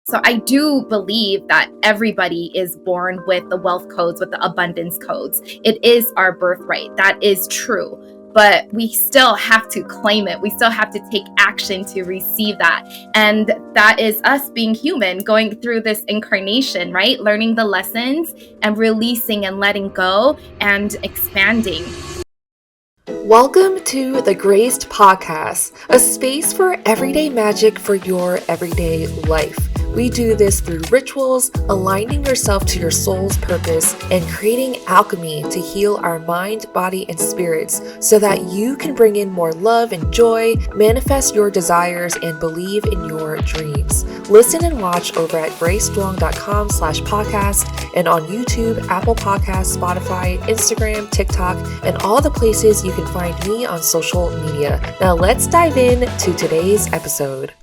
So I do believe that everybody is born with the wealth codes, with the abundance codes. It is our birthright. That is true. But we still have to claim it. We still have to take action to receive that. And that is us being human, going through this incarnation, right? Learning the lessons and releasing and letting go and expanding. Welcome to the GRACED podcast, a space for everyday magic for your everyday life. We do this through rituals, aligning yourself to your soul's purpose, and creating alchemy to heal our mind, body, and spirits so that you can bring in more love and joy, manifest your desires, and believe in your dreams. Listen and watch over at graceduong.com/podcast and on YouTube, Apple Podcasts, Spotify, Instagram, TikTok, and all the places you can find me on social media. Now let's dive in to today's episode.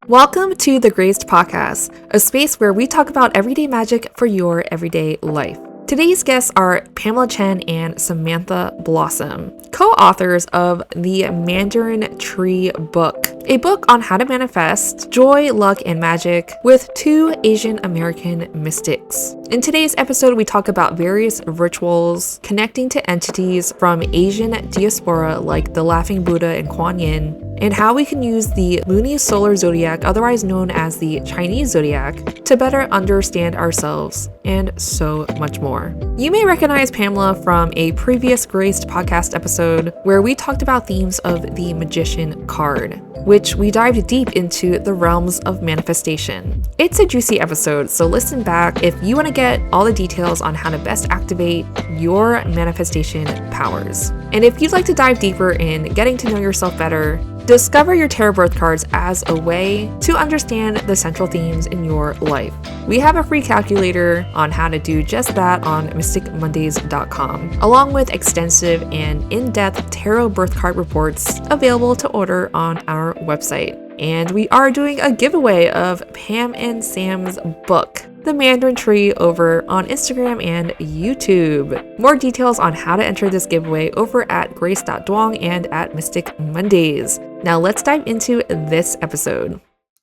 Welcome to the GRACED podcast, a space where we talk about everyday magic for your everyday life. Today's guests are Pamela Chen and Samantha Blossom, co-authors of the Mandarin Tree book, a book on how to manifest joy, luck, and magic with two Asian American mystics. In today's episode, we talk about various rituals connecting to entities from Asian diaspora like the Laughing Buddha and Kuan, and how we can use the Lunisolar Zodiac, otherwise known as the Chinese Zodiac, to better understand ourselves, and so much more. You may recognize Pamela from a previous Graced podcast episode where we talked about themes of the Magician card, which we dived deep into the realms of manifestation. It's a juicy episode, so listen back if you want to get all the details on how to best activate your manifestation powers. And if you'd like to dive deeper in getting to know yourself better, discover your tarot birth cards as a way to understand the central themes in your life. We have a free calculator on how to do just that on mysticmondays.com, along with extensive and in-depth tarot birth card reports available to order on our website. And we are doing a giveaway of Pam and Sam's book, The Mandarin Tree, over on Instagram and YouTube. More details on how to enter this giveaway over at grace.duong and at Mystic Mondays. Now let's dive into this episode.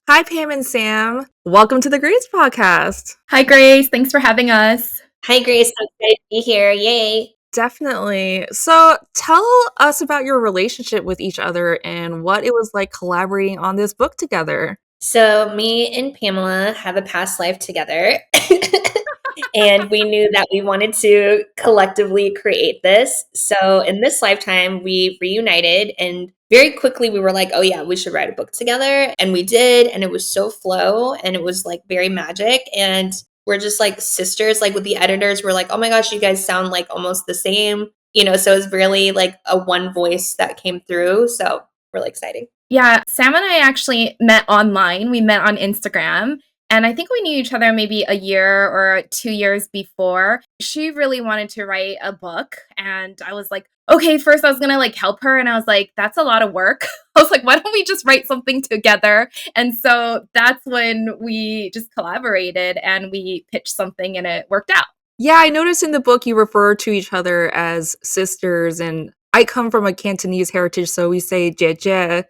Hi, Pam and Sam. Welcome to the Grace podcast. Hi, Grace. Thanks for having us. Hi, Grace. I'm excited to be here. Yay. Definitely. So tell us about your relationship with each other and what it was like collaborating on this book together. So me and Pamela have a past life together. And we knew that we wanted to collectively create this. So in this lifetime, we reunited, and very quickly we were like, oh yeah, we should write a book together. And we did. And it was so flow, and it was like very magic. And we're just like sisters. Like with the editors, we're like, oh my gosh, you guys sound like almost the same. So it's really like a one voice that came through. So really exciting. Yeah, Sam and I actually met online. We met on Instagram. And I think we knew each other maybe a year or 2 years before. She really wanted to write a book. And I was like, okay, first I was going to like help her. And I was like, that's a lot of work. I was like, why don't we just write something together? And so that's when we just collaborated and we pitched something and it worked out. Yeah, I noticed in the book you refer to each other as sisters. And I come from a Cantonese heritage, so we say jie jie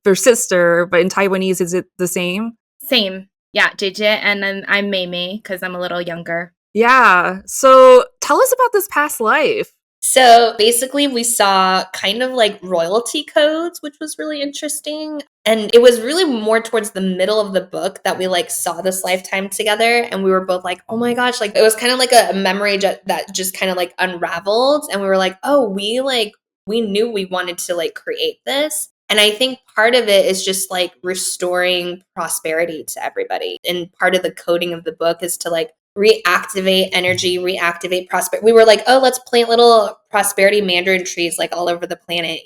for sister. But in Taiwanese, is it the same? Same. Yeah, JJ, and then I'm Mei Mei because I'm a little younger. Yeah. So tell us about this past life. So basically, we saw kind of like royalty codes, which was really interesting. And it was really more towards the middle of the book that we like saw this lifetime together. And we were both like, oh my gosh, like it was kind of like a memory that just kind of like unraveled. And we were like, oh, we knew we wanted to like create this. And I think part of it is just like restoring prosperity to everybody. And part of the coding of the book is to like reactivate energy, reactivate prosperity. We were like, oh, let's plant little prosperity mandarin trees like all over the planet,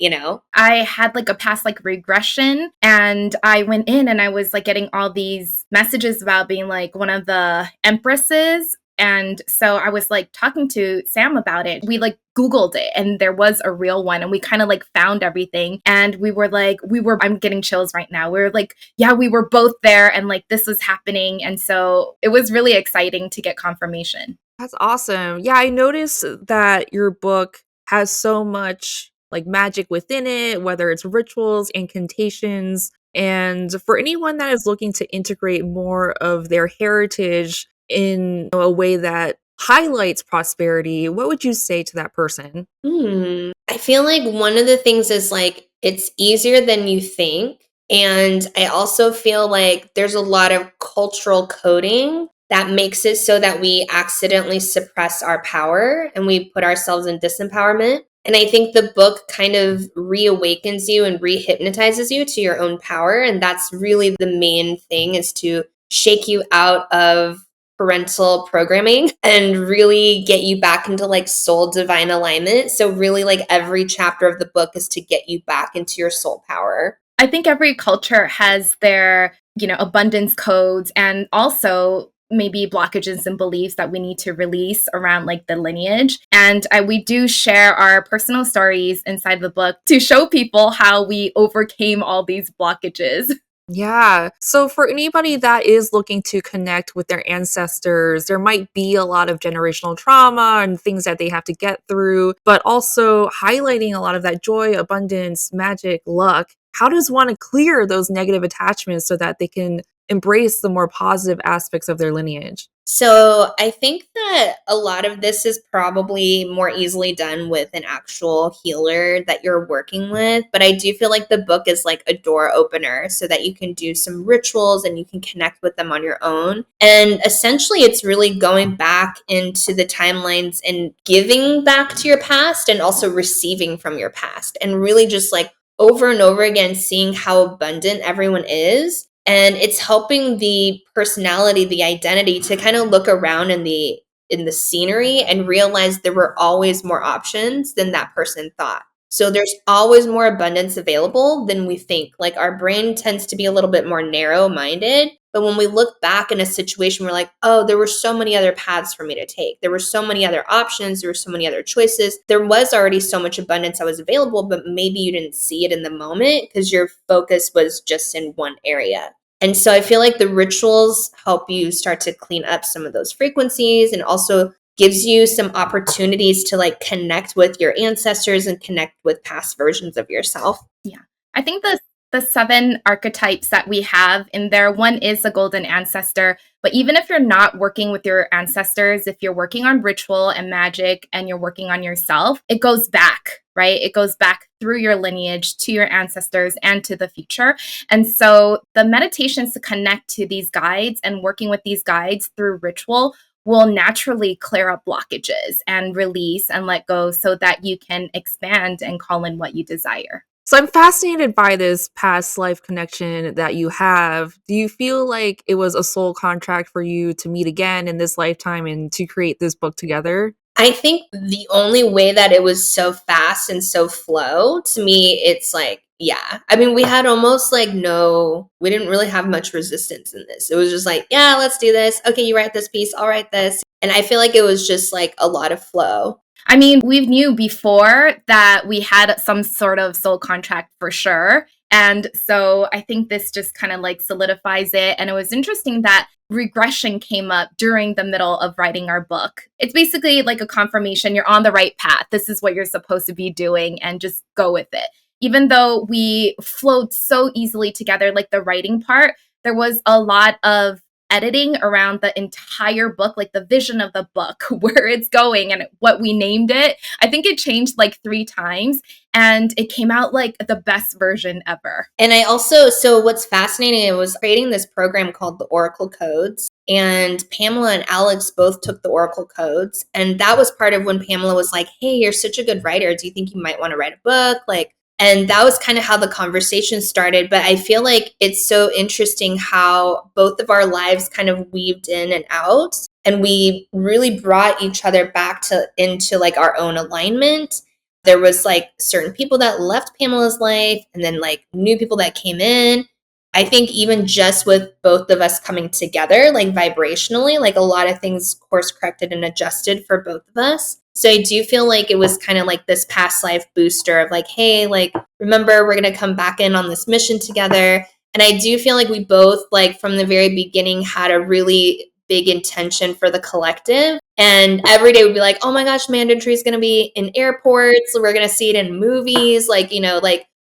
I had like a past like regression, and I went in and I was like getting all these messages about being like one of the empresses. And so I was like talking to Sam about it. We like Googled it and there was a real one, and we kind of like found everything. And I'm getting chills right now. We were like, yeah, we were both there and like this was happening. And so it was really exciting to get confirmation. That's awesome. Yeah, I noticed that your book has so much like magic within it, whether it's rituals, incantations, And for anyone that is looking to integrate more of their heritage in a way that highlights prosperity, what would you say to that person? I feel like one of the things is like it's easier than you think. And I also feel like there's a lot of cultural coding that makes it so that we accidentally suppress our power and we put ourselves in disempowerment. And I think the book kind of reawakens you and rehypnotizes you to your own power. And that's really the main thing, is to shake you out of parental programming and really get you back into like soul divine alignment. So really like every chapter of the book is to get you back into your soul power. I think every culture has their, abundance codes, and also maybe blockages and beliefs that we need to release around like the lineage. And we do share our personal stories inside the book to show people how we overcame all these blockages. Yeah. So for anybody that is looking to connect with their ancestors, there might be a lot of generational trauma and things that they have to get through, but also highlighting a lot of that joy, abundance, magic, luck. How does one clear those negative attachments so that they can embrace the more positive aspects of their lineage? So I think that a lot of this is probably more easily done with an actual healer that you're working with. But I do feel like the book is like a door opener so that you can do some rituals and you can connect with them on your own. And essentially, it's really going back into the timelines and giving back to your past and also receiving from your past, and really just like over and over again seeing how abundant everyone is. And it's helping the personality, the identity, to kind of look around in the scenery and realize there were always more options than that person thought. So there's always more abundance available than we think. Like our brain tends to be a little bit more narrow minded. But when we look back in a situation, we're like, oh, there were so many other paths for me to take. There were so many other options. There were so many other choices. There was already so much abundance that was available, but maybe you didn't see it in the moment because your focus was just in one area. And so I feel like the rituals help you start to clean up some of those frequencies, and also gives you some opportunities to like connect with your ancestors and connect with past versions of yourself. Yeah. I think the 7 archetypes that we have in there, one is the golden ancestor. But even if you're not working with your ancestors, if you're working on ritual and magic and you're working on yourself, it goes back, right? It goes back through your lineage to your ancestors and to the future. And so the meditations to connect to these guides and working with these guides through ritual will naturally clear up blockages and release and let go so that you can expand and call in what you desire. So I'm fascinated by this past life connection that you have. Do you feel like it was a soul contract for you to meet again in this lifetime and to create this book together? I think the only way that it was so fast and so flow, to me, it's like, yeah. I mean, we had almost like we didn't really have much resistance in this. It was just like, yeah, let's do this. Okay, you write this piece, I'll write this. And I feel like it was just like a lot of flow. I mean, we knew before that we had some sort of soul contract for sure. And so I think this just kind of like solidifies it. And it was interesting that regression came up during the middle of writing our book. It's basically like a confirmation you're on the right path. This is what you're supposed to be doing, and just go with it. Even though we flowed so easily together, like the writing part, there was a lot of editing around the entire book, like the vision of the book, where it's going and what we named it. I think it changed like 3 times, and it came out like the best version ever. And so what's fascinating was creating this program called the Oracle Codes. And Pamela and Alex both took the Oracle Codes. And that was part of when Pamela was like, hey, you're such a good writer. Do you think you might want to write a book? And that was kind of how the conversation started. But I feel like it's so interesting how both of our lives kind of weaved in and out. And we really brought each other back into like our own alignment. There was like certain people that left Pamela's life, and then like new people that came in. I think even just with both of us coming together, like vibrationally, like a lot of things course corrected and adjusted for both of us. So I do feel like it was kind of like this past life booster of like, hey, like, remember, we're going to come back in on this mission together. And I do feel like we both, like, from the very beginning had a really big intention for the collective. And every day we'd be like, oh my gosh, Mandarin Tree is going to be in airports. We're going to see it in movies. Like,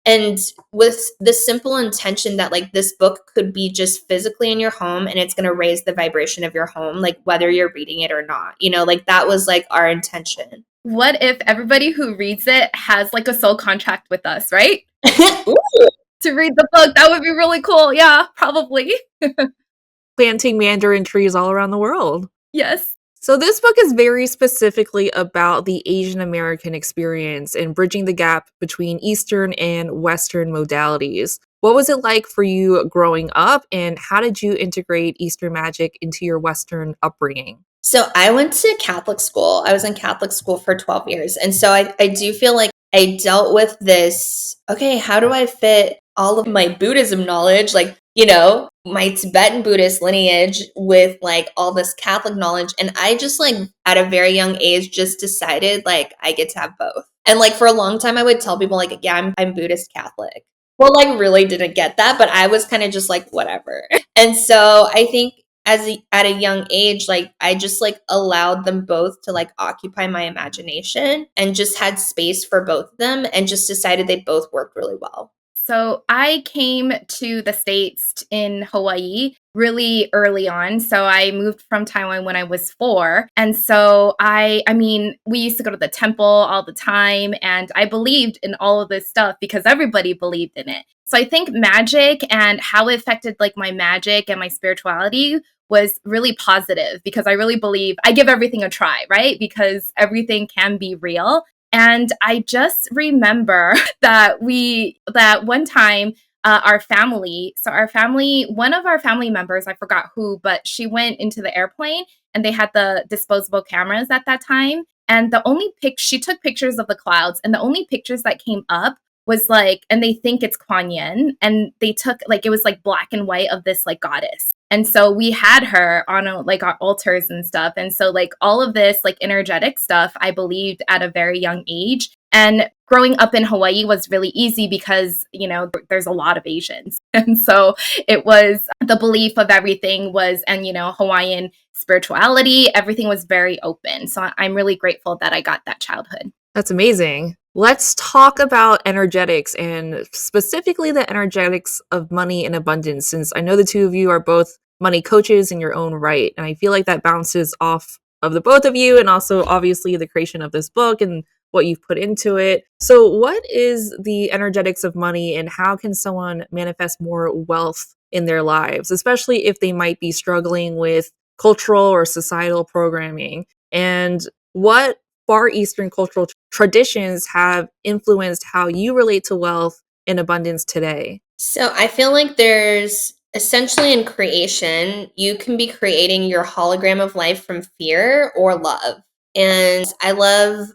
And with the simple intention that like this book could be just physically in your home and it's going to raise the vibration of your home, like whether you're reading it or not, you know, like that was like our intention. What if everybody who reads it has like a soul contract with us, right? Ooh. To read the book. That would be really cool. Yeah, probably. Planting mandarin trees all around the world. Yes. So this book is very specifically about the Asian American experience and bridging the gap between Eastern and Western modalities. What was it like for you growing up, and how did you integrate Eastern magic into your Western upbringing? So I went to Catholic school. I was in Catholic school for 12 years. And so I do feel like I dealt with this, okay, how do I fit all of my Buddhism knowledge, like, you know, my Tibetan Buddhist lineage with like all this Catholic knowledge. And I just like at a very young age just decided like I get to have both. And like for a long time I would tell people like, yeah, I'm Buddhist Catholic. Well, like really didn't get that, but I was kind of just like whatever. And so I think at a young age, like I just like allowed them both to like occupy my imagination and just had space for both of them and just decided they both worked really well. So I came to the States in Hawaii really early on. So I moved from Taiwan when I was 4. And so I mean, we used to go to the temple all the time, and I believed in all of this stuff because everybody believed in it. So I think magic and how it affected like my magic and my spirituality was really positive because I really believe I give everything a try, right? Because everything can be real. And I just remember that one time our family, one of our family members, I forgot who, but she went into the airplane and they had the disposable cameras at that time. And she took pictures of the clouds, and the only pictures that came up was like, and they think it's Kuan Yin, and they took like, it was like black and white of this like goddess. And so we had her on like our altars and stuff. And so like all of this like energetic stuff, I believed at a very young age. And growing up in Hawaii was really easy because, you know, there's a lot of Asians. And so it was the belief of everything was, and, you know, Hawaiian spirituality, everything was very open. So I'm really grateful that I got that childhood. That's amazing. Let's talk about energetics, and specifically the energetics of money and abundance, since I know the two of you are both money coaches in your own right. And I feel like that bounces off of the both of you, and also obviously the creation of this book and what you've put into it. So what is the energetics of money, and how can someone manifest more wealth in their lives, especially if they might be struggling with cultural or societal programming? And what Far Eastern cultural traditions have influenced how you relate to wealth and abundance today? So I feel like there's essentially in creation, you can be creating your hologram of life from fear or love. And I love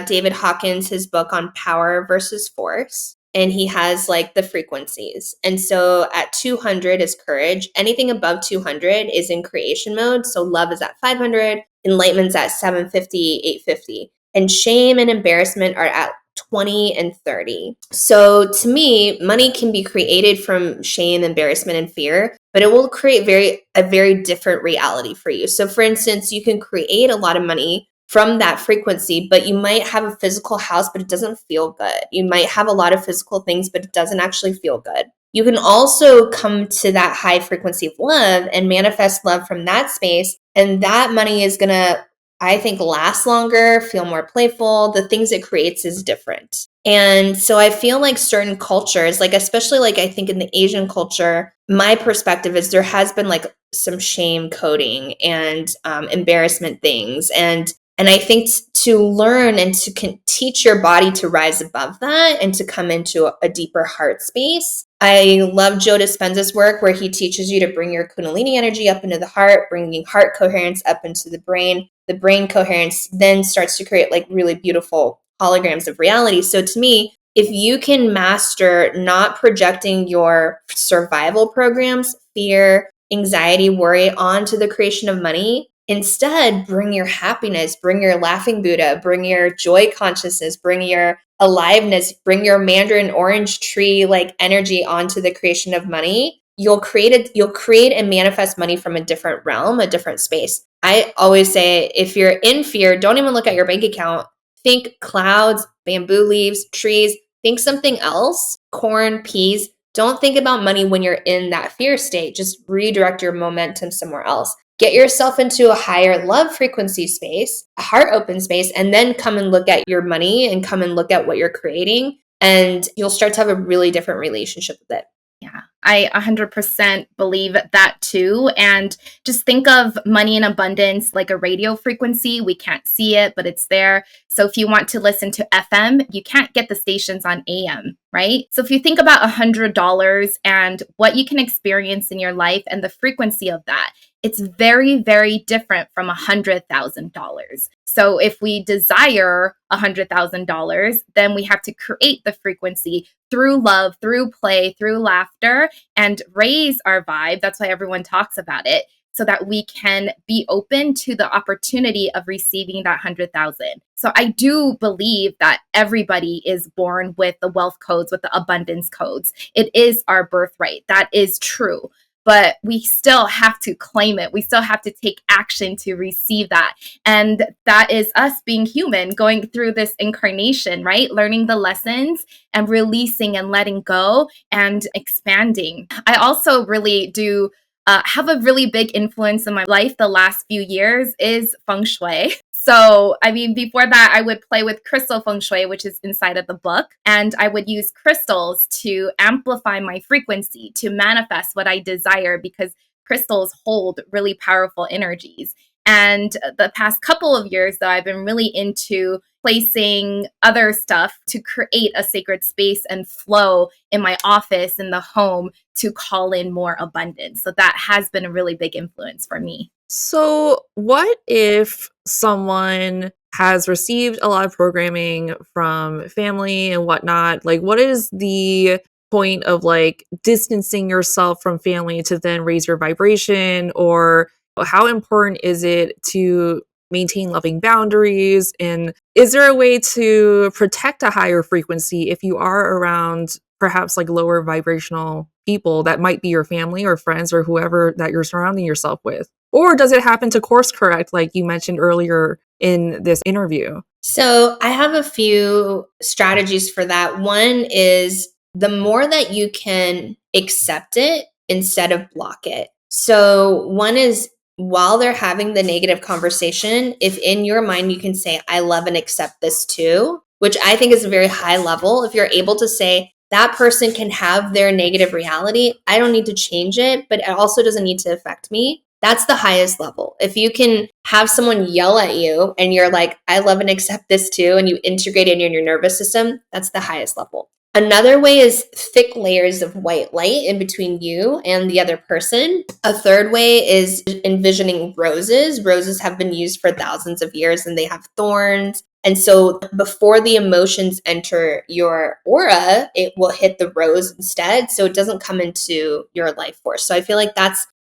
David Hawkins, his book on power versus force. And he has like the frequencies. And so at 200 is courage. Anything above 200 is in creation mode. So love is at 500, enlightenment's at 750, 850. And shame and embarrassment are at 20 and 30. So to me, money can be created from shame, embarrassment, and fear, but it will create a very different reality for you. So for instance, you can create a lot of money from that frequency, but you might have a physical house, but it doesn't feel good. You might have a lot of physical things, but it doesn't actually feel good. You can also come to that high frequency of love and manifest love from that space. And that money is going to, I think, last longer, feel more playful. The things it creates is different. And so I feel like certain cultures, like especially like I think in the Asian culture, my perspective is there has been like some shame coding and embarrassment things. And I think to learn and to teach your body to rise above that and to come into a deeper heart space. I love Joe Dispenza's work where he teaches you to bring your Kundalini energy up into the heart, bringing heart coherence up into the brain. The brain coherence then starts to create like really beautiful holograms of reality. So to me, if you can master not projecting your survival programs, fear, anxiety, worry onto the creation of money, instead, bring your happiness, bring your laughing Buddha, bring your joy consciousness, bring your aliveness, bring your Mandarin orange tree like energy onto the creation of money. You'll create and manifest money from a different realm, a different space. I always say, if you're in fear, don't even look at your bank account. Think clouds, bamboo leaves, trees. think something else, corn, peas. Don't think about money when you're in that fear state. Just redirect your momentum somewhere else. Get yourself into a higher love frequency space, a heart open space, and then come and look at your money and come and look at what you're creating. And you'll start to have a really different relationship with it. Yeah, I 100% believe that too. And just think of money in abundance like a radio frequency. We can't see it, but it's there. So if you want to listen to FM, you can't get the stations on AM, right? So if you think about $100 and what you can experience in your life and the frequency of that, it's very, very different from $100,000. So if we desire $100,000, then we have to create the frequency through love, through play, through laughter, and raise our vibe. That's why everyone talks about it, so that we can be open to the opportunity of receiving that 100,000. So I do believe that everybody is born with the wealth codes, with the abundance codes. It is our birthright. That is true. But we still have to claim it. We still have to take action to receive that. And that is us being human, going through this incarnation, right? Learning the lessons and releasing and letting go and expanding. I also really do have a really big influence in my life the last few years is Feng Shui. So, I mean, before that, I would play with crystal Feng Shui, which is inside of the book. And I would use crystals to amplify my frequency, to manifest what I desire, because crystals hold really powerful energies. And the past couple of years, though, I've been really into placing other stuff to create a sacred space and flow in my office, in the home, to call in more abundance. So that has been a really big influence for me. So, what if someone has received a lot of programming from family and whatnot? Like, what is the point of like distancing yourself from family to then raise your vibration? Or how important is it to maintain loving boundaries? And is there a way to protect a higher frequency if you are around perhaps like lower vibrational people that might be your family or friends or whoever that you're surrounding yourself with? Or does it happen to course correct, like you mentioned earlier in this interview? So I have a few strategies for that. One is the more that you can accept it instead of block it. So one is while they're having the negative conversation, if in your mind you can say, I love and accept this too, which I think is a very high level. If you're able to say, that person can have their negative reality, I don't need to change it, but it also doesn't need to affect me. That's the highest level. If you can have someone yell at you and you're like, I love and accept this too, and you integrate it in your nervous system, that's the highest level. Another way is thick layers of white light in between you and the other person. A third way is envisioning roses. Roses have been used for thousands of years and they have thorns. And so before the emotions enter your aura, it will hit the rose instead. So it doesn't come into your life force. So I feel like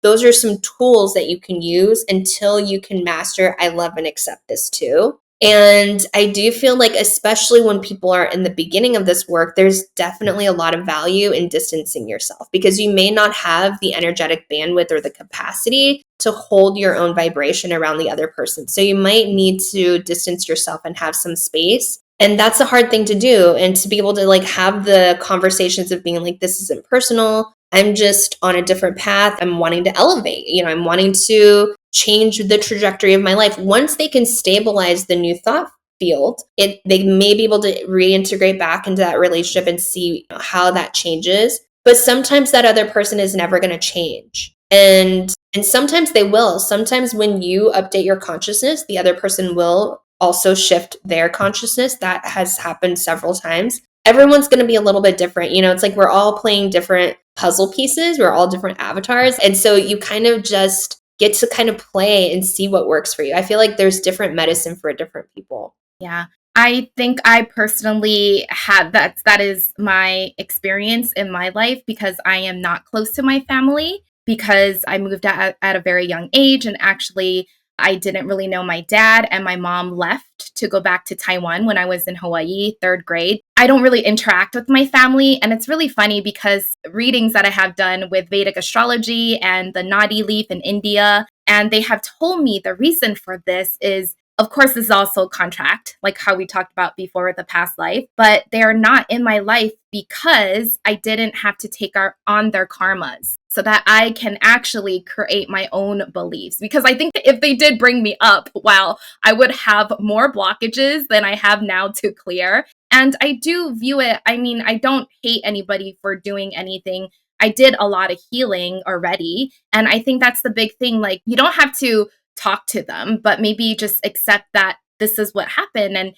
those are some tools that you can use until you can master, I love and accept this too. And I do feel like, especially when people are in the beginning of this work, there's definitely a lot of value in distancing yourself because you may not have the energetic bandwidth or the capacity to hold your own vibration around the other person. So you might need to distance yourself and have some space. And that's a hard thing to do. And to be able to like have the conversations of being like, this isn't personal. I'm just on a different path. I'm wanting to elevate, I'm wanting to change the trajectory of my life. Once they can stabilize the new thought field, they may be able to reintegrate back into that relationship and see how that changes. But sometimes that other person is never going to change. And sometimes they will. Sometimes when you update your consciousness, the other person will also shift their consciousness. That has happened several times. Everyone's going to be a little bit different. It's like we're all playing different puzzle pieces. We're all different avatars. And so you kind of just get to kind of play and see what works for you. I feel like there's different medicine for different people. Yeah. I think I personally had that is my experience in my life because I am not close to my family because I moved out at a very young age. And actually, I didn't really know my dad, and my mom left to go back to Taiwan when I was in Hawaii, third grade. I don't really interact with my family. And it's really funny because readings that I have done with Vedic astrology and the Nadi leaf in India, and they have told me the reason for this is Of course, this is also a contract, like how we talked about before with the past life, but they are not in my life because I didn't have to take on their karmas so that I can actually create my own beliefs. Because I think if they did bring me up, wow, I would have more blockages than I have now to clear. And I do view it, I mean, I don't hate anybody for doing anything. I did a lot of healing already. And I think that's the big thing. Like, you don't have to talk to them, but maybe just accept that this is what happened. And,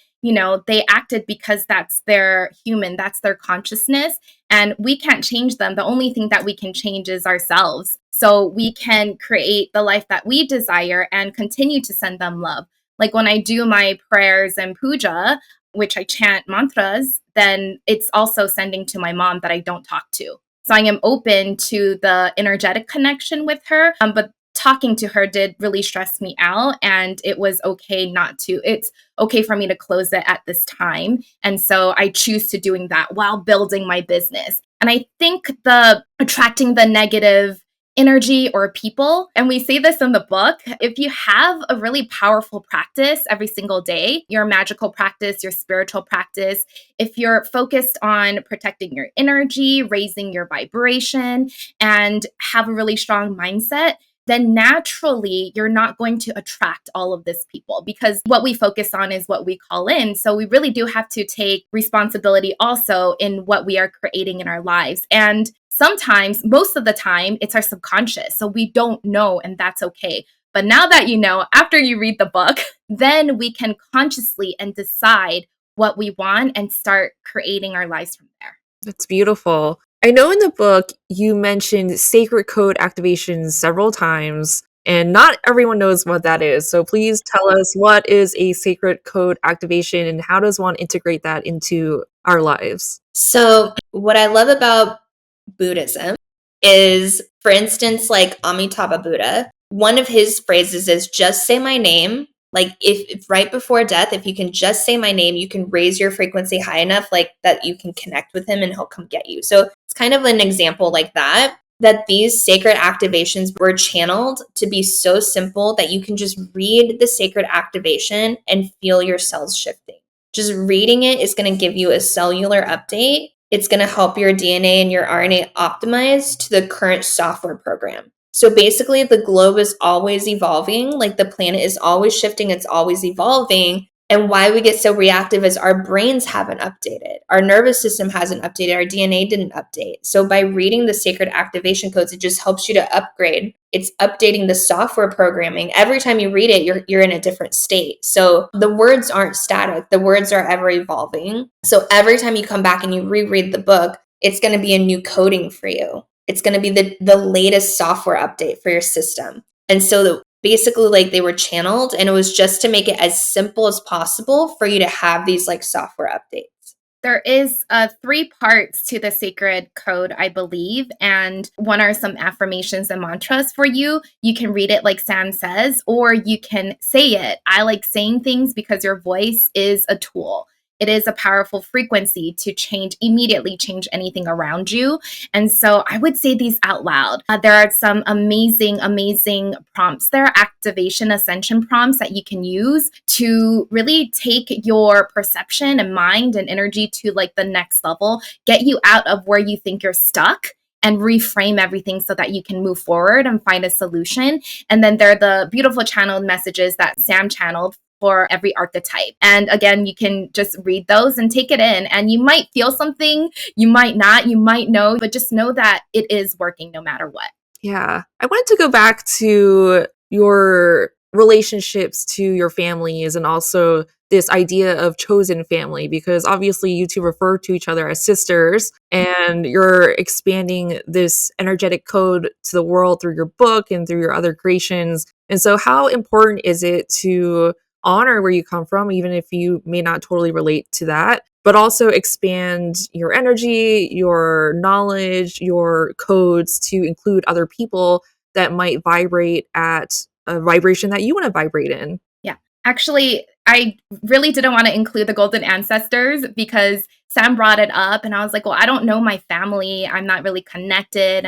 they acted because that's their human, that's their consciousness. And we can't change them. The only thing that we can change is ourselves. So we can create the life that we desire and continue to send them love. Like when I do my prayers and puja, which I chant mantras, then it's also sending to my mom that I don't talk to. So I am open to the energetic connection with her, but talking to her did really stress me out, and it was okay not to. It's okay for me to close it at this time. And so I choose to doing that while building my business. And I think the attracting the negative energy or people, and we say this in the book, if you have a really powerful practice every single day, your magical practice, your spiritual practice, if you're focused on protecting your energy, raising your vibration, and have a really strong mindset, then naturally you're not going to attract all of this people, because what we focus on is what we call in. So we really do have to take responsibility also in what we are creating in our lives. And sometimes, most of the time, it's our subconscious. So we don't know, and that's okay. But now that you know, after you read the book, then we can consciously and decide what we want and start creating our lives from there. That's beautiful. I know in the book you mentioned sacred code activations several times, and not everyone knows what that is. So please tell us, what is a sacred code activation and how does one integrate that into our lives? So what I love about Buddhism is, for instance, like Amitabha Buddha, one of his phrases is just say my name. Like if right before death, if you can just say my name, you can raise your frequency high enough like that you can connect with him and he'll come get you. So it's kind of an example like that these sacred activations were channeled to be so simple that you can just read the sacred activation and feel your cells shifting. Just reading it is going to give you a cellular update. It's going to help your DNA and your RNA optimize to the current software program. So basically, the globe is always evolving, like the planet is always shifting, it's always evolving. And why we get so reactive is our brains haven't updated. Our nervous system hasn't updated. Our DNA didn't update. So by reading the sacred activation codes, it just helps you to upgrade. It's updating the software programming. Every time you read it, you're in a different state. So the words aren't static. The words are ever evolving. So every time you come back and you reread the book, it's going to be a new coding for you. It's going to be the latest software update for your system. And so basically, like, they were channeled, and it was just to make it as simple as possible for you to have these like software updates. There is 3 parts to the sacred code, I believe. And one are some affirmations and mantras for you. You can read it like Sam says, or you can say it. I like saying things because your voice is a tool. It is a powerful frequency to immediately change anything around you. And so I would say these out loud. There are some amazing, amazing prompts. There are activation ascension prompts that you can use to really take your perception and mind and energy to like the next level, get you out of where you think you're stuck, and reframe everything so that you can move forward and find a solution. And then there are the beautiful channeled messages that Sam channeled for every archetype. And again, you can just read those and take it in. And you might feel something, you might not, you might know, but just know that it is working no matter what. Yeah. I wanted to go back to your relationships to your families and also this idea of chosen family, because obviously you two refer to each other as sisters, and you're expanding this energetic code to the world through your book and through your other creations. And so how important is it to honor where you come from, even if you may not totally relate to that, but also expand your energy, your knowledge, your codes to include other people that might vibrate at a vibration that you want to vibrate in? Yeah. Actually, I really didn't want to include the golden ancestors because Sam brought it up and I was like, well, I don't know my family. I'm not really connected.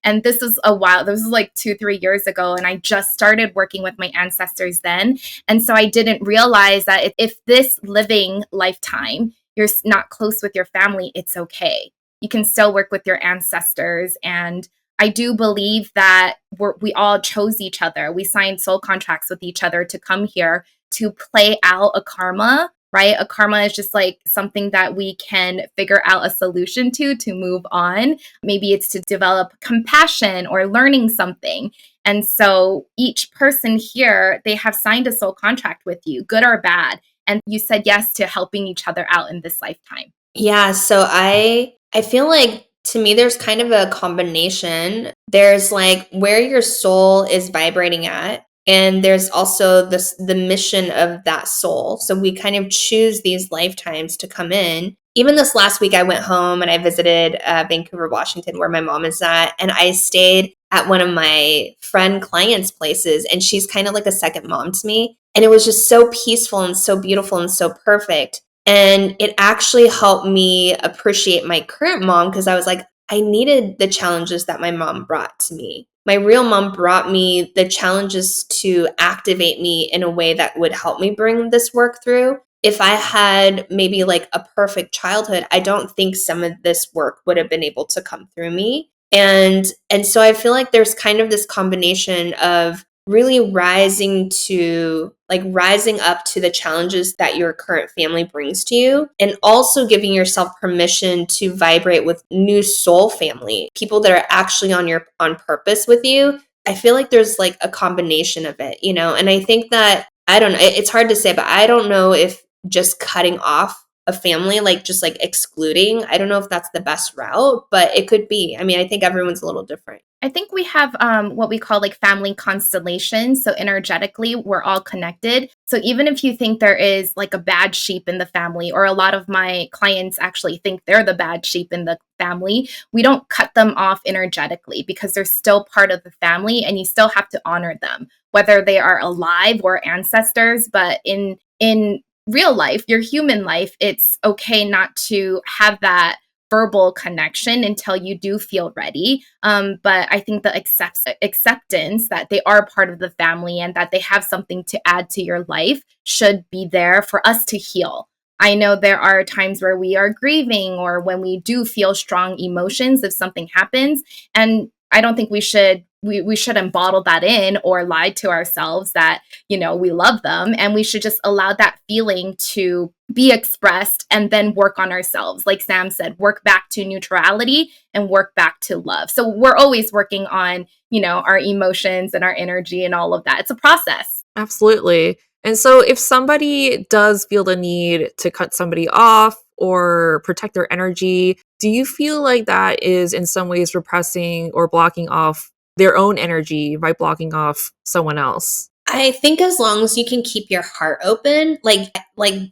And this was a while, this was like 2, 3 years ago. And I just started working with my ancestors then. And so I didn't realize that if this living lifetime, you're not close with your family, it's okay. You can still work with your ancestors. And I do believe that we all chose each other. We signed soul contracts with each other to come here to play out a karma, right? A karma is just like something that we can figure out a solution to move on. Maybe it's to develop compassion or learning something. And so each person here, they have signed a soul contract with you, good or bad. And you said yes to helping each other out in this lifetime. Yeah, so I feel like to me there's kind of a combination. There's like where your soul is vibrating at, and there's also the mission of that soul. So we kind of choose these lifetimes to come in. Even this last week I went home and I visited Vancouver, Washington, where my mom is at, and I stayed at one of my friend clients' places, and she's kind of like a second mom to me. And it was just so peaceful and so beautiful and so perfect. And it actually helped me appreciate my current mom because I was like, I needed the challenges that my mom brought to me. My real mom brought me the challenges to activate me in a way that would help me bring this work through. If I had maybe like a perfect childhood, I don't think some of this work would have been able to come through me. And so I feel like there's kind of this combination of really rising up to the challenges that your current family brings to you, and also giving yourself permission to vibrate with new soul family, people that are actually on purpose with you. I feel like there's like a combination of it, and I think that, I don't know, it's hard to say, but I don't know if just cutting off a family, like just like excluding, I don't know if that's the best route, but it could be. I mean, I think everyone's a little different. I think we have what we call like family constellations. So energetically, we're all connected. So even if you think there is like a bad sheep in the family, or a lot of my clients actually think they're the bad sheep in the family, we don't cut them off energetically because they're still part of the family and you still have to honor them, whether they are alive or ancestors. But in real life, your human life, it's okay not to have that verbal connection until you do feel ready. But I think the acceptance that they are part of the family and that they have something to add to your life should be there for us to heal. I know there are times where we are grieving or when we do feel strong emotions if something happens. And I don't think we shouldn't bottle that in or lie to ourselves that, we love them. And we should just allow that feeling to be expressed and then work on ourselves. Like Sam said, work back to neutrality and work back to love. So we're always working on, our emotions and our energy and all of that. It's a process. Absolutely. And so if somebody does feel the need to cut somebody off or protect their energy, do you feel like that is in some ways repressing or blocking off their own energy by blocking off someone else? I think as long as you can keep your heart open, like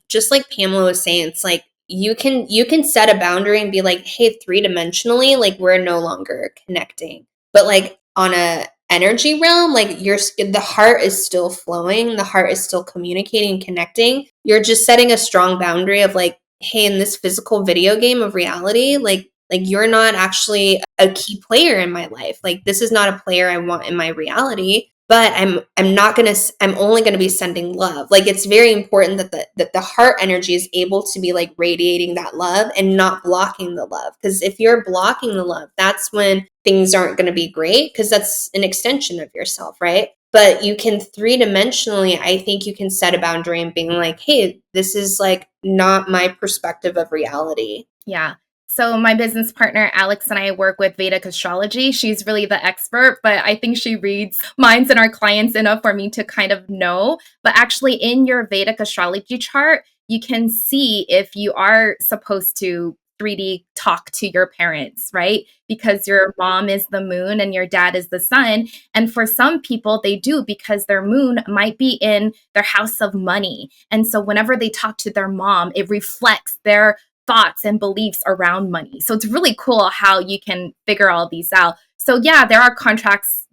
just like Pamela was saying, it's like you can set a boundary and be like, hey, 3-dimensionally, like we're no longer connecting. But like on a energy realm, like the heart is still flowing, the heart is still communicating and connecting. You're just setting a strong boundary of like, hey, in this physical video game of reality, like you're not actually a key player in my life. Like this is not a player I want in my reality. But I'm only gonna be sending love. Like it's very important that the heart energy is able to be like radiating that love and not blocking the love. Because if you're blocking the love, that's when things aren't gonna be great, because that's an extension of yourself, right? But you can 3-dimensionally, I think you can set a boundary and being like, hey, this is like not my perspective of reality. Yeah. So my business partner, Alex, and I work with Vedic astrology. She's really the expert, but I think she reads minds and our clients enough for me to kind of know. But actually in your Vedic astrology chart, you can see if you are supposed to 3D talk to your parents, right? Because your mom is the moon and your dad is the sun. And for some people, they do because their moon might be in their house of money. And so whenever they talk to their mom, it reflects their thoughts and beliefs around money. So it's really cool how you can figure all these out. So yeah, there are contracts,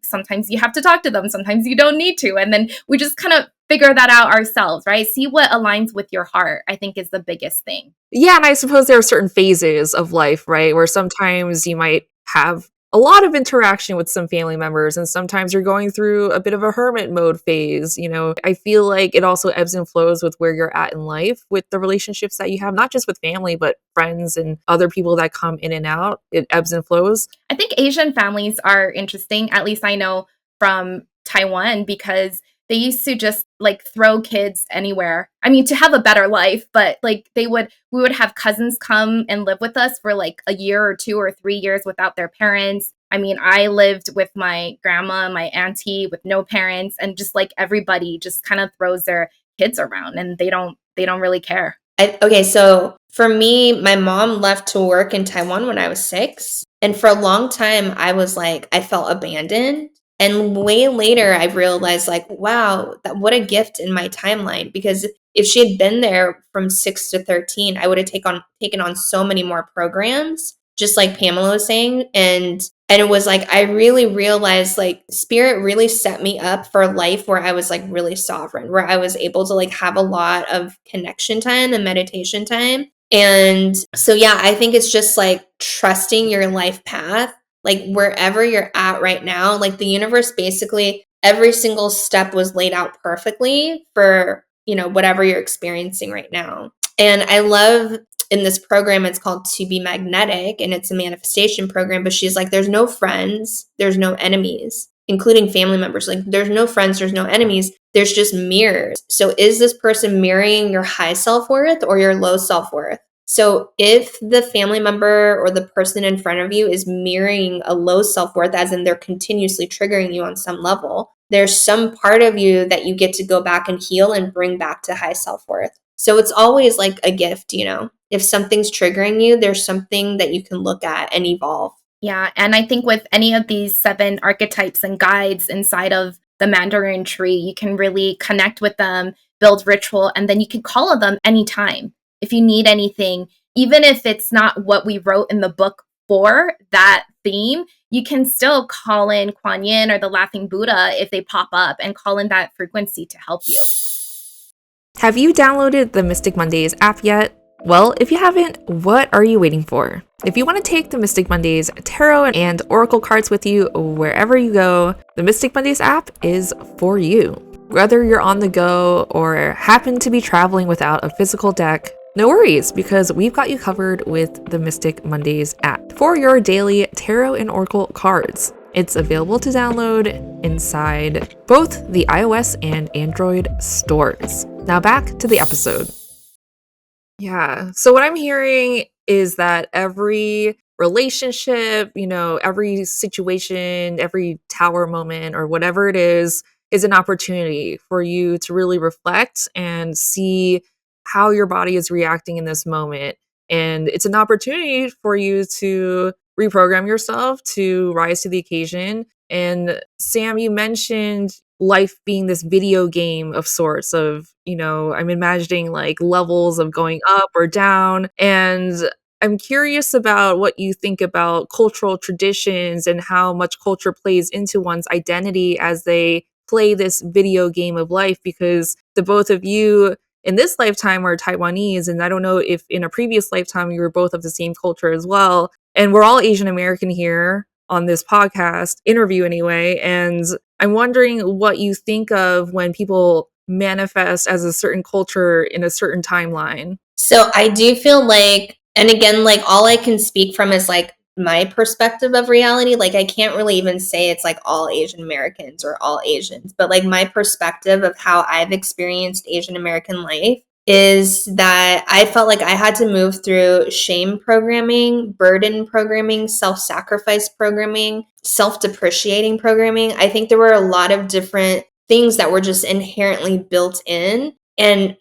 sometimes you have to talk to them, sometimes you don't need to. And then we just kind of figure that out ourselves, right? See what aligns with your heart, I think is the biggest thing. Yeah, and I suppose there are certain phases of life, right? Where sometimes you might have a lot of interaction with some family members, and sometimes you're going through a bit of a hermit mode phase. I feel like it also ebbs and flows with where you're at in life with the relationships that you have, not just with family, but friends and other people that come in and out. It ebbs and flows. I think Asian families are interesting. At least I know from Taiwan, because they used to just like throw kids anywhere. I mean, to have a better life, but like we would have cousins come and live with us for like a year or 2 or 3 years without their parents. I mean, I lived with my grandma, my auntie with no parents, and just like everybody just kind of throws their kids around and they don't really care. Okay, so for me, my mom left to work in Taiwan when I was 6. And for a long time, I was like, I felt abandoned. And way later, I realized, like, wow, what a gift in my timeline. Because if she had been there from 6 to 13, I would have taken on so many more programs, just like Pamela was saying. And it was like, I really realized like spirit really set me up for a life where I was like really sovereign, where I was able to like have a lot of connection time and meditation time. And so, yeah, I think it's just like trusting your life path, like wherever you're at right now, like the universe, basically every single step was laid out perfectly for, whatever you're experiencing right now. And I love in this program, it's called To Be Magnetic, and it's a manifestation program. But she's like, there's no friends, there's no enemies, including family members. Like, there's no friends, there's no enemies, there's just mirrors. So is this person mirroring your high self-worth or your low self-worth? So if the family member or the person in front of you is mirroring a low self-worth, as in they're continuously triggering you on some level, there's some part of you that you get to go back and heal and bring back to high self-worth. So it's always like a gift, If something's triggering you, there's something that you can look at and evolve. Yeah, and I think with any of these 7 archetypes and guides inside of the Mandarin Tree, you can really connect with them, build ritual, and then you can call on them anytime. If you need anything, even if it's not what we wrote in the book for that theme, you can still call in Kuan Yin or the Laughing Buddha if they pop up and call in that frequency to help you. Have you downloaded the Mystic Mondays app yet? Well, if you haven't, what are you waiting for? If you want to take the Mystic Mondays tarot and oracle cards with you wherever you go, the Mystic Mondays app is for you. Whether you're on the go or happen to be traveling without a physical deck, no worries, because we've got you covered with the Mystic Mondays app for your daily tarot and oracle cards. It's available to download inside both the iOS and Android stores. Now back to the episode. Yeah, so what I'm hearing is that every relationship, every situation, every tower moment or whatever it is an opportunity for you to really reflect and see how your body is reacting in this moment. And it's an opportunity for you to reprogram yourself to rise to the occasion. And Sam, you mentioned life being this video game of sorts of, I'm imagining like levels of going up or down. And I'm curious about what you think about cultural traditions and how much culture plays into one's identity as they play this video game of life, because the both of you in this lifetime are Taiwanese, and I don't know if in a previous lifetime you were both of the same culture as well. And we're all Asian American here on this podcast interview anyway, and I'm wondering what you think of when people manifest as a certain culture in a certain timeline. So I do feel like, and again, like all I can speak from is like my perspective of reality. Like I can't really even say it's like all Asian Americans or all Asians, but like my perspective of how I've experienced Asian American life is that I felt like I had to move through shame programming, burden programming, self-sacrifice programming, self-depreciating programming. I think there were a lot of different things that were just inherently built in, and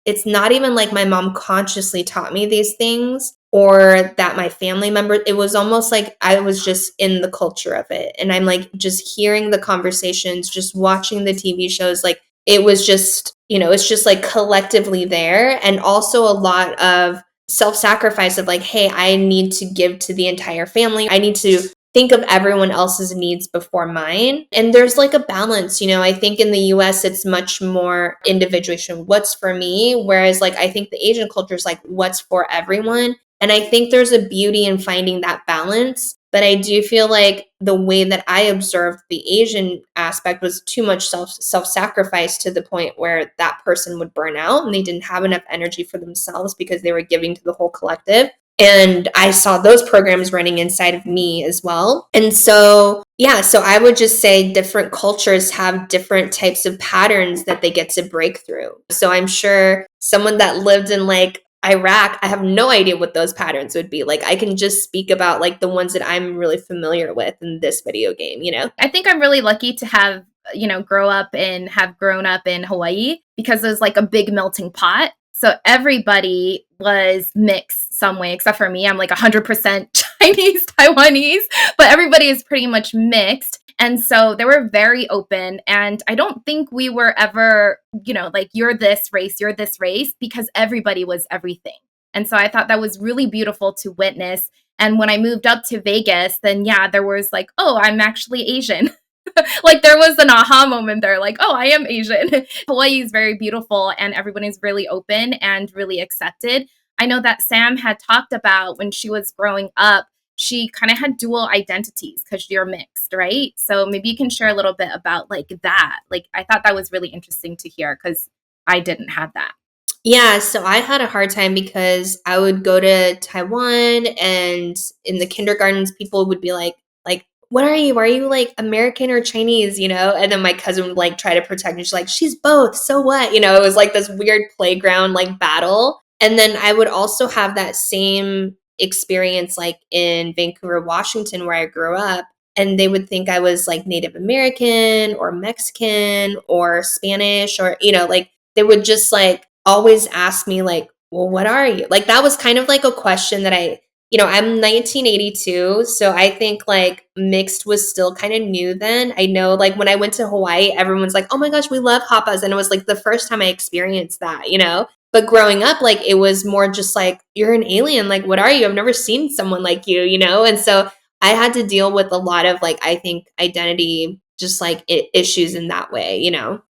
it's not even like my mom consciously taught me these things or that my family members, it was almost like I was just in the culture of it. And I'm like just hearing the conversations, just watching the TV shows, like it was just, it's just like collectively there. And also a lot of self-sacrifice of like, hey, I need to give to the entire family. I need to think of everyone else's needs before mine. And there's like a balance, I think in the US, it's much more individuation, what's for me. Whereas like, I think the Asian culture is like, what's for everyone. And I think there's a beauty in finding that balance. But I do feel like the way that I observed the Asian aspect was too much self-sacrifice to the point where that person would burn out and they didn't have enough energy for themselves because they were giving to the whole collective. And I saw those programs running inside of me as well. And so, so I would just say different cultures have different types of patterns that they get to break through. So I'm sure someone that lived in like Iraq, I have no idea what those patterns would be. Like I can just speak about like the ones that I'm really familiar with in this video game, I think I'm really lucky to have, grown up in Hawaii because there's like a big melting pot. So everybody was mixed some way, except for me. I'm like 100% Chinese, Taiwanese, but everybody is pretty much mixed. And so they were very open. And I don't think we were ever, like, you're this race, because everybody was everything. And so I thought that was really beautiful to witness. And when I moved up to Vegas, then there was like, oh, I'm actually Asian. Like there was an aha moment there, like, oh, I am Asian. Hawaii is very beautiful and everybody's really open and really accepted. I know that Sam had talked about when she was growing up, she kind of had dual identities because you're mixed, right? So maybe you can share a little bit about like that. Like I thought that was really interesting to hear because I didn't have that. Yeah, so I had a hard time because I would go to Taiwan and in the kindergartens, people would be like, what are you? Are you like American or Chinese, And then my cousin would like try to protect me. She's like, she's both. So what? It was like this weird playground like battle. And then I would also have that same experience like in Vancouver, Washington, where I grew up. And they would think I was like Native American or Mexican or Spanish or, like they would just like always ask me like, well, what are you? Like that was kind of like a question that I'm 1982, so I think like mixed was still kind of new then. I know like when I went to Hawaii, everyone's like, oh my gosh, we love hapas. And it was like the first time I experienced that, But growing up, like it was more just like, you're an alien. Like, what are you? I've never seen someone like you, And so I had to deal with a lot of like, I think identity, just like issues in that way,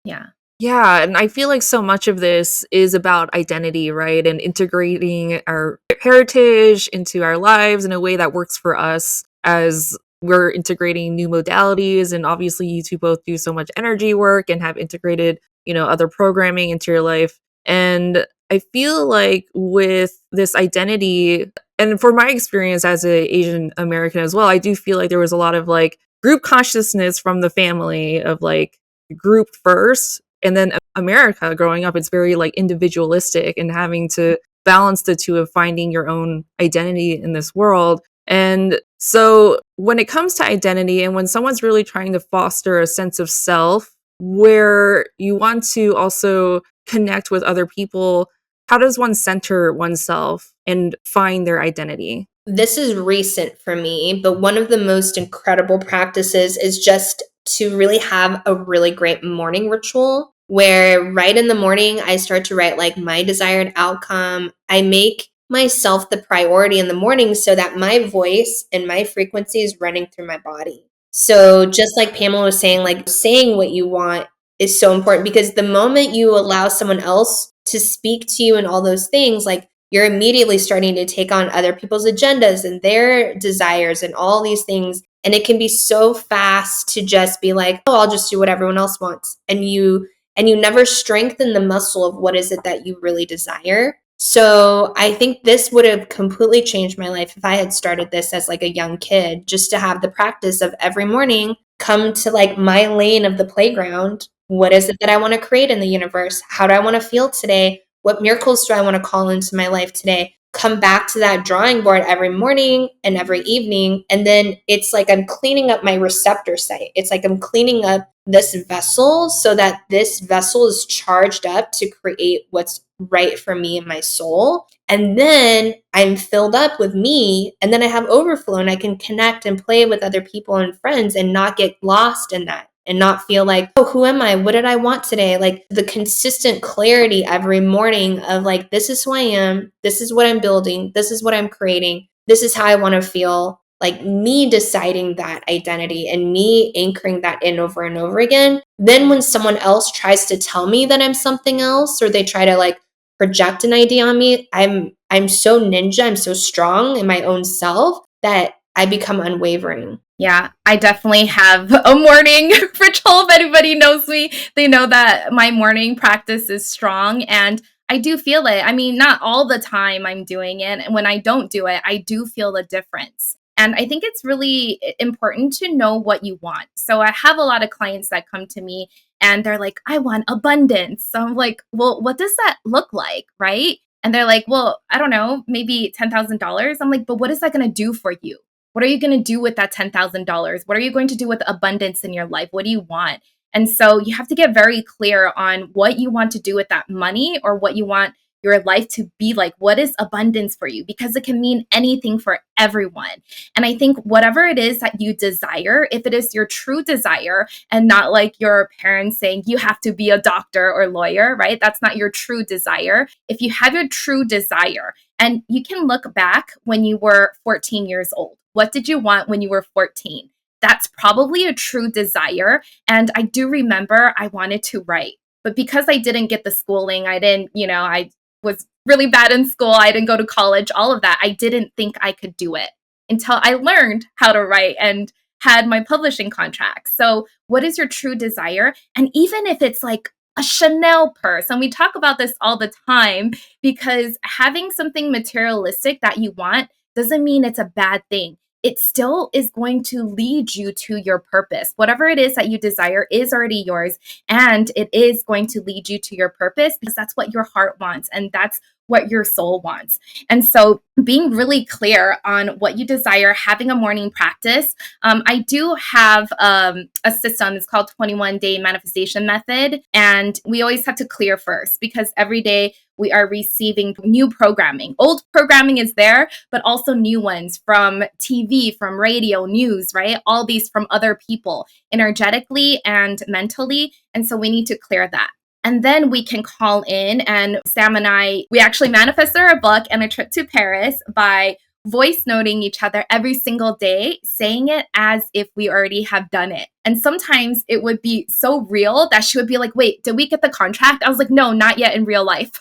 Yeah. Yeah, and I feel like so much of this is about identity, right? And integrating our heritage into our lives in a way that works for us as we're integrating new modalities. And obviously, you two both do so much energy work and have integrated, other programming into your life. And I feel like with this identity, and for my experience as an Asian American as well, I do feel like there was a lot of like group consciousness from the family of like group first. And then America growing up, it's very like individualistic and having to balance the two of finding your own identity in this world. And so when it comes to identity and when someone's really trying to foster a sense of self where you want to also connect with other people, how does one center oneself and find their identity? This is recent for me, but one of the most incredible practices is just to really have a really great morning ritual where right in the morning, I start to write like my desired outcome. I make myself the priority in the morning so that my voice and my frequency is running through my body. So just like Pamela was saying, like saying what you want is so important because the moment you allow someone else to speak to you and all those things, like you're immediately starting to take on other people's agendas and their desires and all these things. And it can be so fast to just be like, oh, I'll just do what everyone else wants. And you never strengthen the muscle of what is it that you really desire. So I think this would have completely changed my life if I had started this as like a young kid, just to have the practice of every morning come to like my lane of the playground. What is it that I want to create in the universe? How do I want to feel today? What miracles do I want to call into my life today? Come back to that drawing board every morning and every evening. And then it's like I'm cleaning up my receptor site. It's like I'm cleaning up this vessel so that this vessel is charged up to create what's right for me and my soul. And then I'm filled up with me, and then I have overflow and I can connect and play with other people and friends and not get lost in that and not feel like, oh, who am I? What did I want today? Like the consistent clarity every morning of like, this is who I am. This is what I'm building. This is what I'm creating. This is how I want to feel. like me deciding that identity and me anchoring that in over and over again, then when someone else tries to tell me that I'm something else, or they try to like project an idea on me, I'm so ninja, I'm so strong in my own self that I become unwavering. Yeah, I definitely have a morning ritual. If anybody knows me, they know that my morning practice is strong, and I do feel it. I mean, not all the time I'm doing it. And when I don't do it, I do feel the difference. And I think it's really important to know what you want. So I have a lot of clients that come to me and they're like, I want abundance. So I'm like, well, what does that look like? Right. And they're like, well, I don't know, maybe $10,000. I'm like, but what is that going to do for you? What are you going to do with that $10,000? What are you going to do with abundance in your life? What do you want? And so you have to get very clear on what you want to do with that money or what you want your life to be like. What is abundance for you? Because it can mean anything for everyone. And I think whatever it is that you desire, if it is your true desire and not like your parents saying you have to be a doctor or lawyer, right? That's not your true desire. If you have your true desire and you can look back when you were 14 years old, what did you want when you were 14? That's probably a true desire. And I do remember I wanted to write, but because I didn't get the schooling, I didn't, I was really bad in school. I didn't go to college, all of that. I didn't think I could do it until I learned how to write and had my publishing contract. So, what is your true desire? And even if it's like a Chanel purse, and we talk about this all the time, because having something materialistic that you want doesn't mean it's a bad thing. It still is going to lead you to your purpose. Whatever it is that you desire is already yours, and it is going to lead you to your purpose because that's what your heart wants and that's what your soul wants. And so being really clear on what you desire, having a morning practice. I do have a system. It's called 21-day manifestation method. And we always have to clear first because every day we are receiving new programming. Old programming is there, but also new ones from TV, from radio, news, right? All these from other people, energetically and mentally. And so we need to clear that. And then we can call in, and Sam and I, we actually manifested our book and a trip to Paris by voice noting each other every single day, saying it as if we already have done it. And sometimes it would be so real that she would be like, wait, did we get the contract? I was like, no, not yet in real life.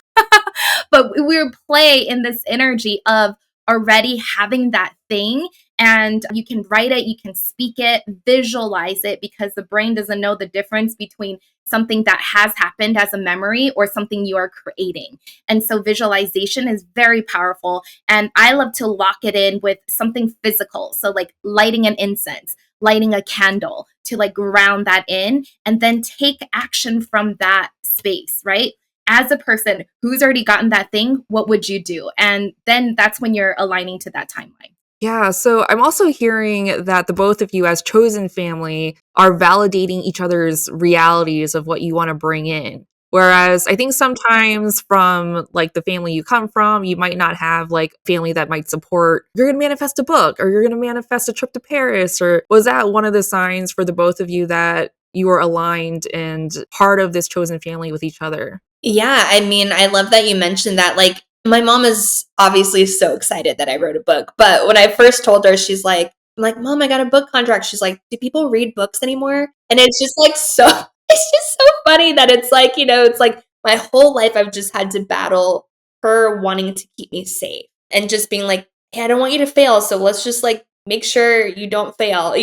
But we would play in this energy of already having that thing. And you can write it, you can speak it, visualize it, because the brain doesn't know the difference between something that has happened as a memory or something you are creating. And so visualization is very powerful. And I love to lock it in with something physical. So like lighting an incense, lighting a candle to like ground that in, and then take action from that space, right? As a person who's already gotten that thing, what would you do? And then that's when you're aligning to that timeline. Yeah, so I'm also hearing that the both of you as chosen family are validating each other's realities of what you want to bring in. Whereas I think sometimes from like the family you come from, you might not have like family that might support, you're going to manifest a book or you're going to manifest a trip to Paris. Or was that one of the signs for the both of you that you are aligned and part of this chosen family with each other? Yeah, I mean, I love that you mentioned that. Like, my mom is obviously so excited that I wrote a book. But when I first told her, she's like, I'm like, Mom, I got a book contract. She's like, do people read books anymore? And it's just like so, it's just so funny that it's like, it's like my whole life I've just had to battle her wanting to keep me safe and just being like, hey, I don't want you to fail. So let's just like make sure you don't fail?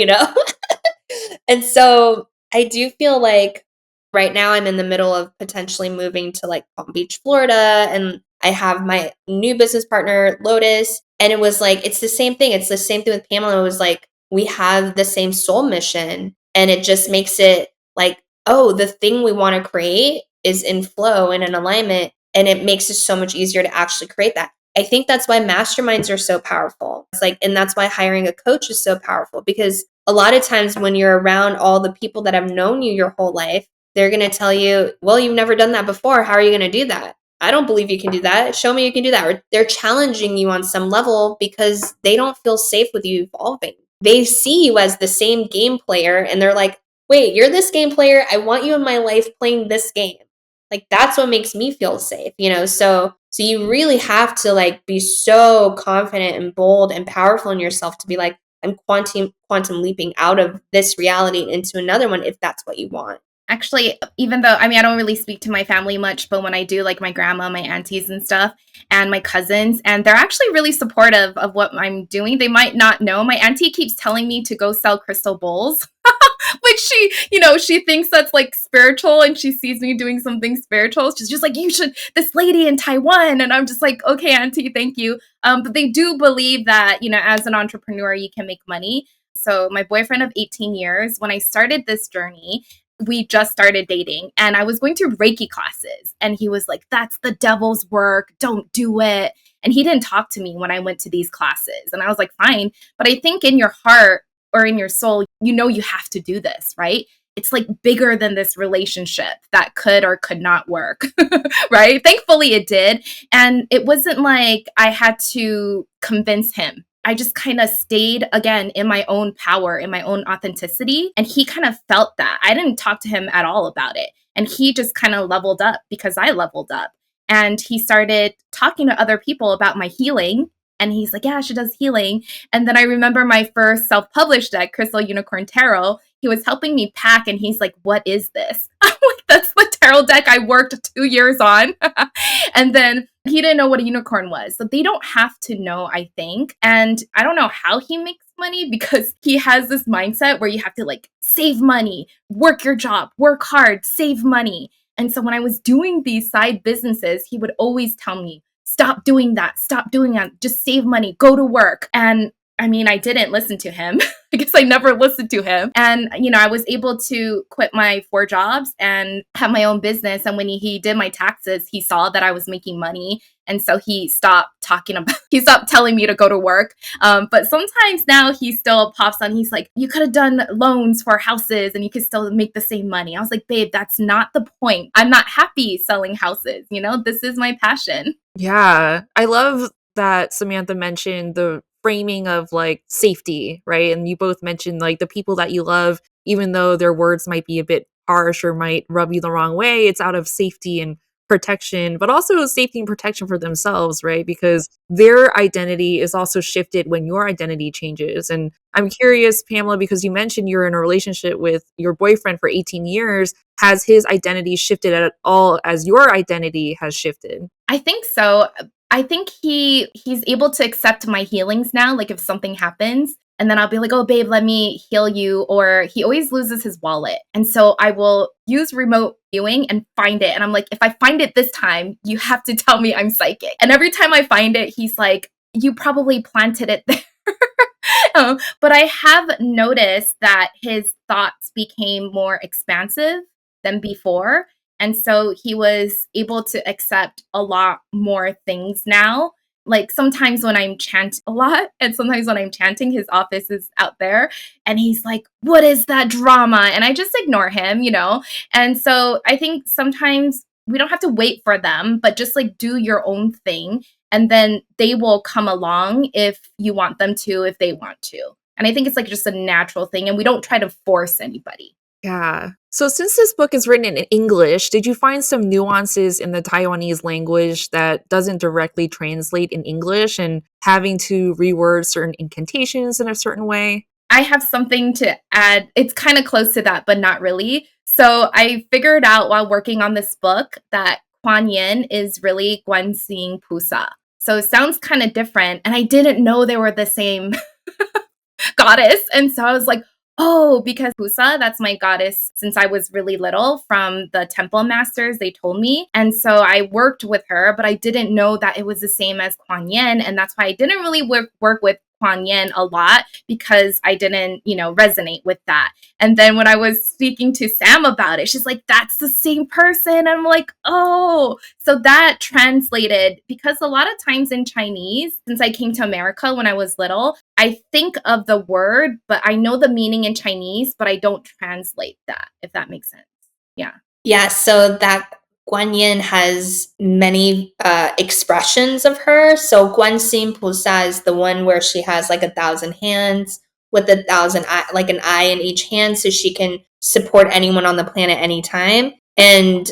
And so I do feel like right now I'm in the middle of potentially moving to like Palm Beach, Florida, and I have my new business partner, Lotus, and it was like it's the same thing. It's the same thing with Pamela. It was like we have the same soul mission, and it just makes it like, oh, the thing we want to create is in flow and in alignment, and it makes it so much easier to actually create that. I think that's why masterminds are so powerful. It's like, and that's why hiring a coach is so powerful, because a lot of times when you're around all the people that have known you your whole life, they're going to tell you, well, you've never done that before. How are you going to do that? I don't believe you can do that. Show me you can do that. Or they're challenging you on some level because they don't feel safe with you evolving. They see you as the same game player and they're like, wait, you're this game player. I want you in my life playing this game. Like, that's what makes me feel safe. So you really have to like be so confident and bold and powerful in yourself to be like, I'm quantum leaping out of this reality into another one if that's what you want. Actually, even though, I mean, I don't really speak to my family much, but when I do, like my grandma, my aunties and stuff, and my cousins, and they're actually really supportive of what I'm doing. They might not know. My auntie keeps telling me to go sell crystal bowls, which she thinks that's like spiritual, and she sees me doing something spiritual. She's just like, you should, this lady in Taiwan. And I'm just like, okay, auntie, thank you. But they do believe that, as an entrepreneur, you can make money. So my boyfriend of 18 years, when I started this journey, we just started dating and I was going through Reiki classes and he was like, that's the devil's work. Don't do it. And he didn't talk to me when I went to these classes. And I was like, fine. But I think in your heart or in your soul, you have to do this, right? It's like bigger than this relationship that could or could not work, right? Thankfully it did. And it wasn't like I had to convince him. I just kind of stayed again in my own power, in my own authenticity. And he kind of felt that. I didn't talk to him at all about it. And he just kind of leveled up because I leveled up. And he started talking to other people about my healing. And he's like, yeah, she does healing. And then I remember my first self-published deck, Crystal Unicorn Tarot. He was helping me pack and he's like, what is this? I'm like, that's the tarot deck I worked 2 years on. And then he didn't know what a unicorn was. So they don't have to know, I think. And I don't know how he makes money because he has this mindset where you have to like save money, work your job, work hard, save money. And so when I was doing these side businesses, he would always tell me, stop doing that, just save money, go to work. And I mean, I didn't listen to him. I guess I never listened to him. And, I was able to quit my 4 jobs and have my own business. And when he did my taxes, he saw that I was making money. And so he stopped telling me to go to work. But sometimes now he still pops on. He's like, you could have done loans for houses and you could still make the same money. I was like, babe, that's not the point. I'm not happy selling houses. This is my passion. Yeah, I love that Samantha mentioned the framing of like safety, right? And you both mentioned like the people that you love, even though their words might be a bit harsh or might rub you the wrong way, it's out of safety and protection, but also safety and protection for themselves, right? Because their identity is also shifted when your identity changes. And I'm curious, Pamela, because you mentioned you're in a relationship with your boyfriend for 18 years. Has his identity shifted at all as your identity has shifted? I think so. I think he's able to accept my healings now. Like if something happens and then I'll be like, oh, babe, let me heal you. Or he always loses his wallet. And so I will use remote viewing and find it. And I'm like, if I find it this time, you have to tell me I'm psychic. And every time I find it, he's like, you probably planted it there. But I have noticed that his thoughts became more expansive than before. And so he was able to accept a lot more things now. Like sometimes when I'm chanting a lot, and sometimes when I'm chanting, his office is out there, and he's like, what is that drama? And I just ignore him, And so I think sometimes we don't have to wait for them, but just like do your own thing. And then they will come along if you want them to, if they want to. And I think it's like just a natural thing, and we don't try to force anybody. Yeah. So since this book is written in English, did you find some nuances in the Taiwanese language that doesn't directly translate in English and having to reword certain incantations in a certain way? I have something to add. It's kind of close to that, but not really. So I figured out while working on this book that Kuan Yin is really Guanxing Pusa. So it sounds kind of different. And I didn't know they were the same goddess. And so I was like, oh, because Pusa, that's my goddess since I was really little from the temple masters, they told me. And so I worked with her, but I didn't know that it was the same as Kuan Yin. And that's why I didn't really work with Kuan Yin a lot because I didn't, resonate with that. And then when I was speaking to Sam about it, she's like, that's the same person. And I'm like, oh, so that translated because a lot of times in Chinese, since I came to America when I was little, I think of the word, but I know the meaning in Chinese, but I don't translate that, if that makes sense. Yeah. Yeah, so that Guan Yin has many expressions of her. So Guanxin Pusa is the one where she has like 1,000 hands with 1,000 like an eye in each hand, so she can support anyone on the planet anytime. And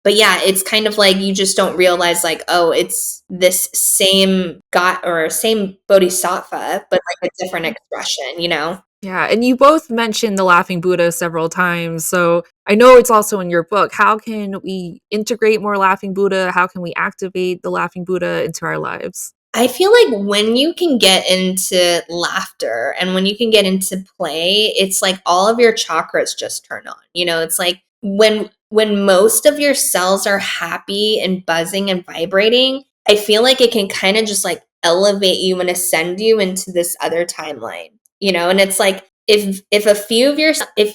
But yeah, it's kind of like you just don't realize like, oh, it's this same God or same bodhisattva, but like a different expression, you know? Yeah, and you both mentioned the Laughing Buddha several times, so I know it's also in your book. How can we integrate more Laughing Buddha? How can we activate the Laughing Buddha into our lives? I feel like when you can get into laughter and when you can get into play, it's like all of your chakras just turn on. You know, it's like when most of your cells are happy and buzzing and vibrating, I feel like it can kind of just like elevate you and ascend you into this other timeline. You know, and it's like if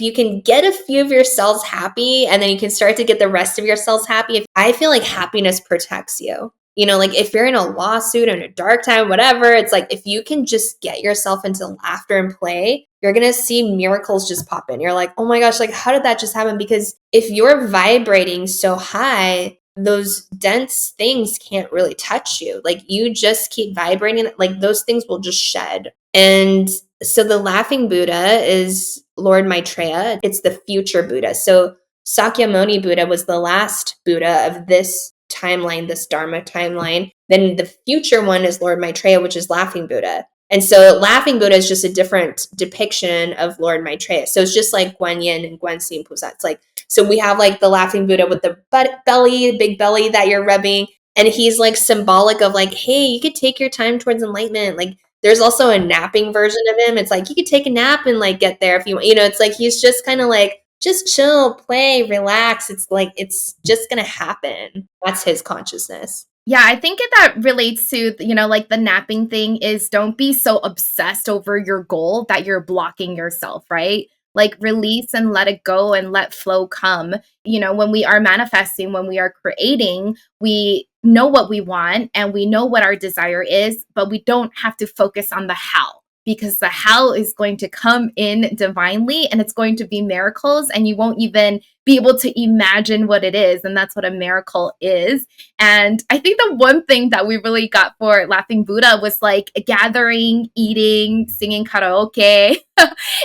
you can get a few of your cells happy and then you can start to get the rest of your cells happy, I feel like happiness protects you. You know, like if you're in a lawsuit or in a dark time, whatever, it's like if you can just get yourself into laughter and play, you're going to see miracles just pop in. You're like, oh my gosh, like how did that just happen? Because if you're vibrating so high, those dense things can't really touch you. Like you just keep vibrating, like those things will just shed. And so the laughing Buddha is Lord Maitreya. It's the future Buddha. So Sakyamuni Buddha was the last Buddha of this timeline, this Dharma timeline. Then the future one is Lord Maitreya, which is Laughing Buddha. And so Laughing Buddha is just a different depiction of Lord Maitreya. So it's just like Guan Yin and Guan Xing Pusa. It's like, so we have like the Laughing Buddha with the belly, big belly that you're rubbing. And he's like symbolic of like, hey, you could take your time towards enlightenment. Like there's also a napping version of him. It's like you could take a nap and like get there if you want. You know, it's like he's just kind of like, just chill, play, relax. It's like, it's just going to happen. That's his consciousness. Yeah, I think that relates to, like the napping thing is don't be so obsessed over your goal that you're blocking yourself, right? Like release and let it go and let flow come. When we are manifesting, when we are creating, we know what we want and we know what our desire is, but we don't have to focus on the how, because the how is going to come in divinely and it's going to be miracles and you won't even be able to imagine what it is. And that's what a miracle is. And I think the one thing that we really got for Laughing Buddha was like gathering, eating, singing karaoke,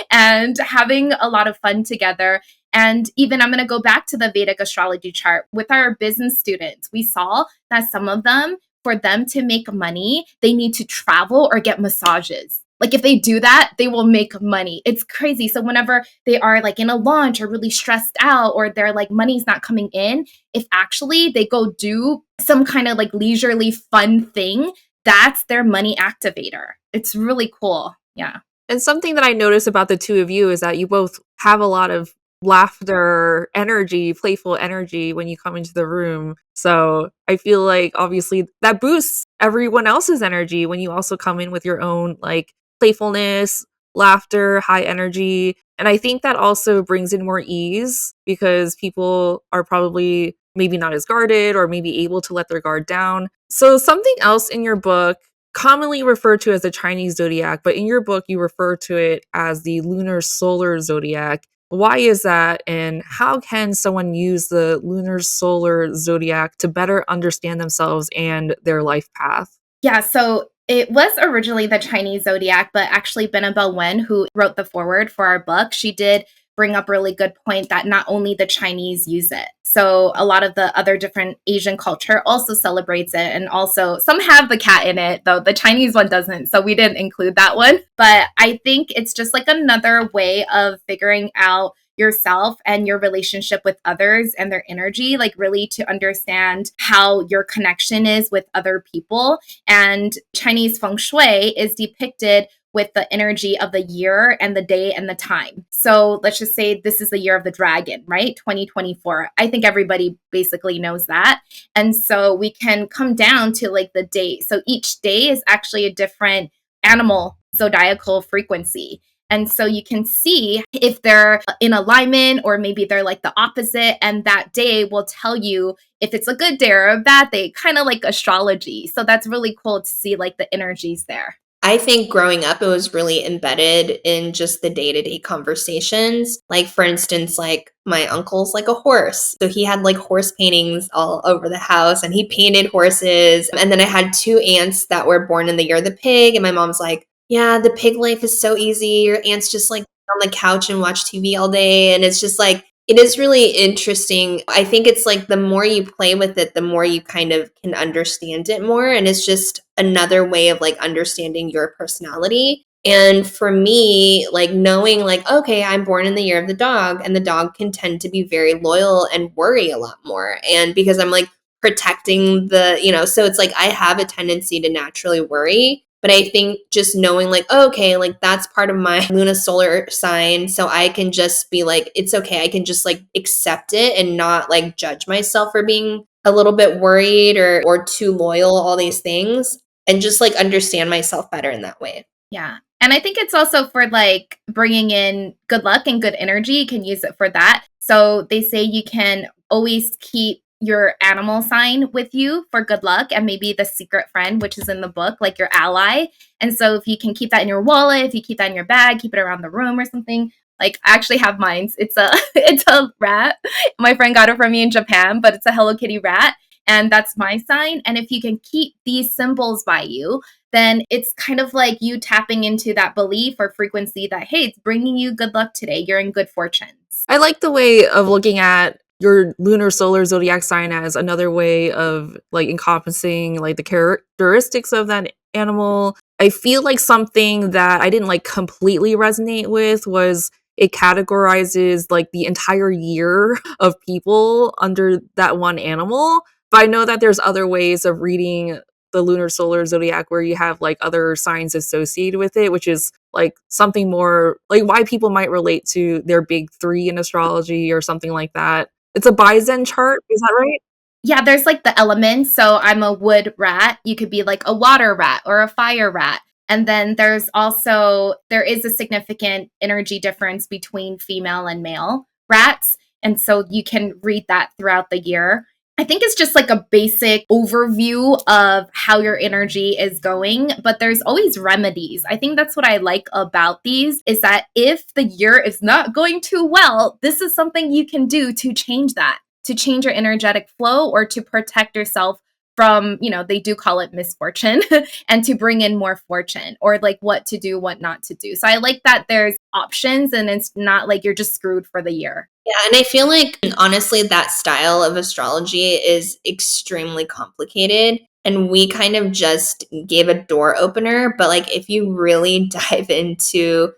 and having a lot of fun together. And even I'm going to go back to the Vedic astrology chart with our business students. We saw that some of them, for them to make money, they need to travel or get massages. Like if they do that, they will make money. It's crazy. So whenever they are like in a launch or really stressed out or they're like money's not coming in, if actually they go do some kind of like leisurely fun thing, that's their money activator. It's really cool. Yeah. And something that I notice about the two of you is that you both have a lot of laughter energy, playful energy when you come into the room. So I feel like obviously that boosts everyone else's energy when you also come in with your own like playfulness, laughter, high energy. And I think that also brings in more ease because people are probably maybe not as guarded or maybe able to let their guard down. So something else in your book, commonly referred to as the Chinese zodiac, but in your book you refer to it as the Lunisolar Zodiac. Why is that, and how can someone use the Lunisolar Zodiac to better understand themselves and their life path? Yeah, so it was originally the Chinese zodiac, but actually Benabel Wen, who wrote the foreword for our book, she did bring up a really good point that not only the Chinese use it. So a lot of the other different Asian culture also celebrates it. And also some have the cat in it, though the Chinese one doesn't. So we didn't include that one. But I think it's just like another way of figuring out yourself and your relationship with others and their energy, like really to understand how your connection is with other people. And Chinese feng shui is depicted with the energy of the year and the day and the time. So let's just say this is the year of the dragon, right? 2024. I think everybody basically knows that. And so we can come down to like the date. So each day is actually a different animal zodiacal frequency. And so you can see if they're in alignment or maybe they're like the opposite. And that day will tell you if it's a good day or a bad day, kind of like astrology. So that's really cool to see like the energies there. I think growing up, it was really embedded in just the day-to-day conversations. Like, for instance, like my uncle's like a horse. So he had like horse paintings all over the house and he painted horses. And then I had two aunts that were born in the year of the pig. And my mom's like, yeah, the pig life is so easy. Your aunt's just like on the couch and watch TV all day. And it's just like, It is really interesting. I think it's like the more you play with it, the more you kind of can understand it more. And it's just another way of like understanding your personality. And for me, like knowing, like, okay, I'm born in the year of the dog, and the dog can tend to be very loyal and worry a lot more. And because I'm like protecting so it's like I have a tendency to naturally worry. But I think just knowing, like, oh, okay, like that's part of my lunisolar sign. So I can just be like, it's okay. I can just like accept it and not like judge myself for being a little bit worried or too loyal, all these things, and just like understand myself better in that way. Yeah. And I think it's also for like bringing in good luck and good energy. You can use it for that. So they say you can always keep your animal sign with you for good luck, and maybe the secret friend, which is in the book, like your ally. And so if you can keep that in your wallet, if you keep that in your bag, keep it around the room or something. Like I actually have mine. It's a it's a rat. My friend got it from me in Japan, but it's a Hello Kitty rat. And that's my sign. And if you can keep these symbols by you, then it's kind of like you tapping into that belief or frequency that, hey, it's bringing you good luck today. You're in good fortunes. I like the way of looking at your lunar solar zodiac sign as another way of like encompassing like the characteristics of that animal. I feel like something that I didn't like completely resonate with was it categorizes like the entire year of people under that one animal. But I know that there's other ways of reading the lunar solar zodiac where you have like other signs associated with it, which is like something more like why people might relate to their big three in astrology or something like that. It's a Baizen chart, is that right? Yeah, there's like the elements. So I'm a wood rat. You could be like a water rat or a fire rat. And then there is a significant energy difference between female and male rats. And so you can read that throughout the year. I think it's just like a basic overview of how your energy is going, but there's always remedies. I think that's what I like about these is that if the year is not going too well, this is something you can do to change that, to change your energetic flow or to protect yourself from, they do call it misfortune and to bring in more fortune or like what to do, what not to do. So I like that there's options and it's not like you're just screwed for the year. Yeah, and I feel like honestly that style of astrology is extremely complicated, and we kind of just gave a door opener, but like if you really dive into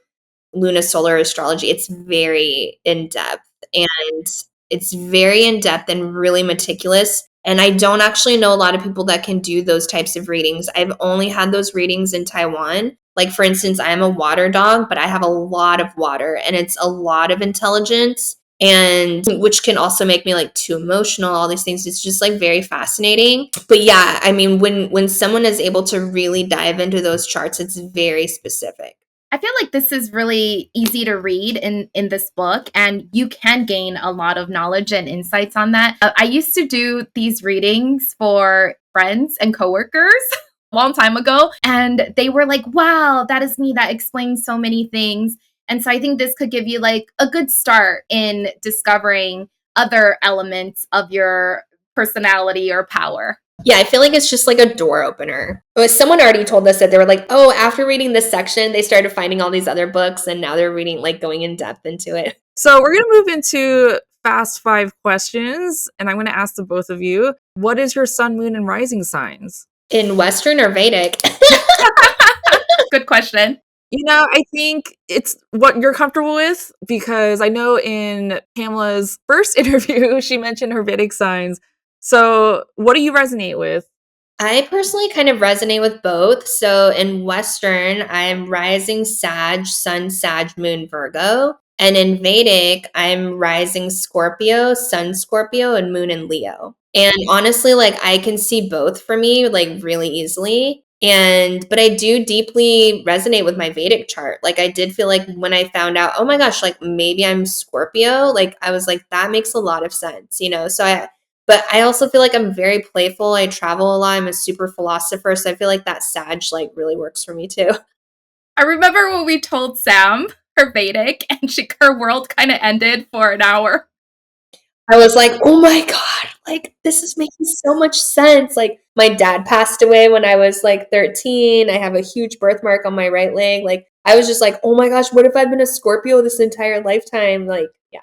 lunisolar astrology, it's very in depth, and it's very in depth and really meticulous. And I don't actually know a lot of people that can do those types of readings. I've only had those readings in Taiwan. Like, for instance, I am a water dog, but I have a lot of water and it's a lot of intelligence, and which can also make me like too emotional, all these things. It's just like very fascinating. But yeah, I mean, when someone is able to really dive into those charts, it's very specific. I feel like this is really easy to read in this book, and you can gain a lot of knowledge and insights on that. I used to do these readings for friends and coworkers a long time ago, and they were like, wow, that is me. That explains so many things. And so I think this could give you like a good start in discovering other elements of your personality or power. Yeah, I feel like it's just like a door opener. Someone already told us that they were like, oh, after reading this section, they started finding all these other books and now they're reading, like going in depth into it. So we're going to move into fast 5 questions, and I'm going to ask the both of you, what is your sun, moon, and rising signs? In Western or Vedic? Good question. I think it's what you're comfortable with, because I know in Pamela's first interview, she mentioned her Vedic signs. So what do you resonate with? I personally kind of resonate with both. So in Western, I'm rising Sag, Sun Sag, Moon Virgo. And in Vedic, I'm rising Scorpio, Sun Scorpio, and Moon in Leo. And honestly, like I can see both for me like really easily. But I do deeply resonate with my Vedic chart. Like I did feel like when I found out, oh my gosh, like maybe I'm Scorpio, like I was like, that makes a lot of sense. But I also feel like I'm very playful. I travel a lot. I'm a super philosopher. So I feel like that Sag like really works for me too. I remember when we told Sam her Vedic and her world kind of ended for an hour. I was like, oh my God, like this is making so much sense. Like my dad passed away when I was like 13. I have a huge birthmark on my right leg. Like I was just like, oh my gosh, what if I've been a Scorpio this entire lifetime? Like, yeah.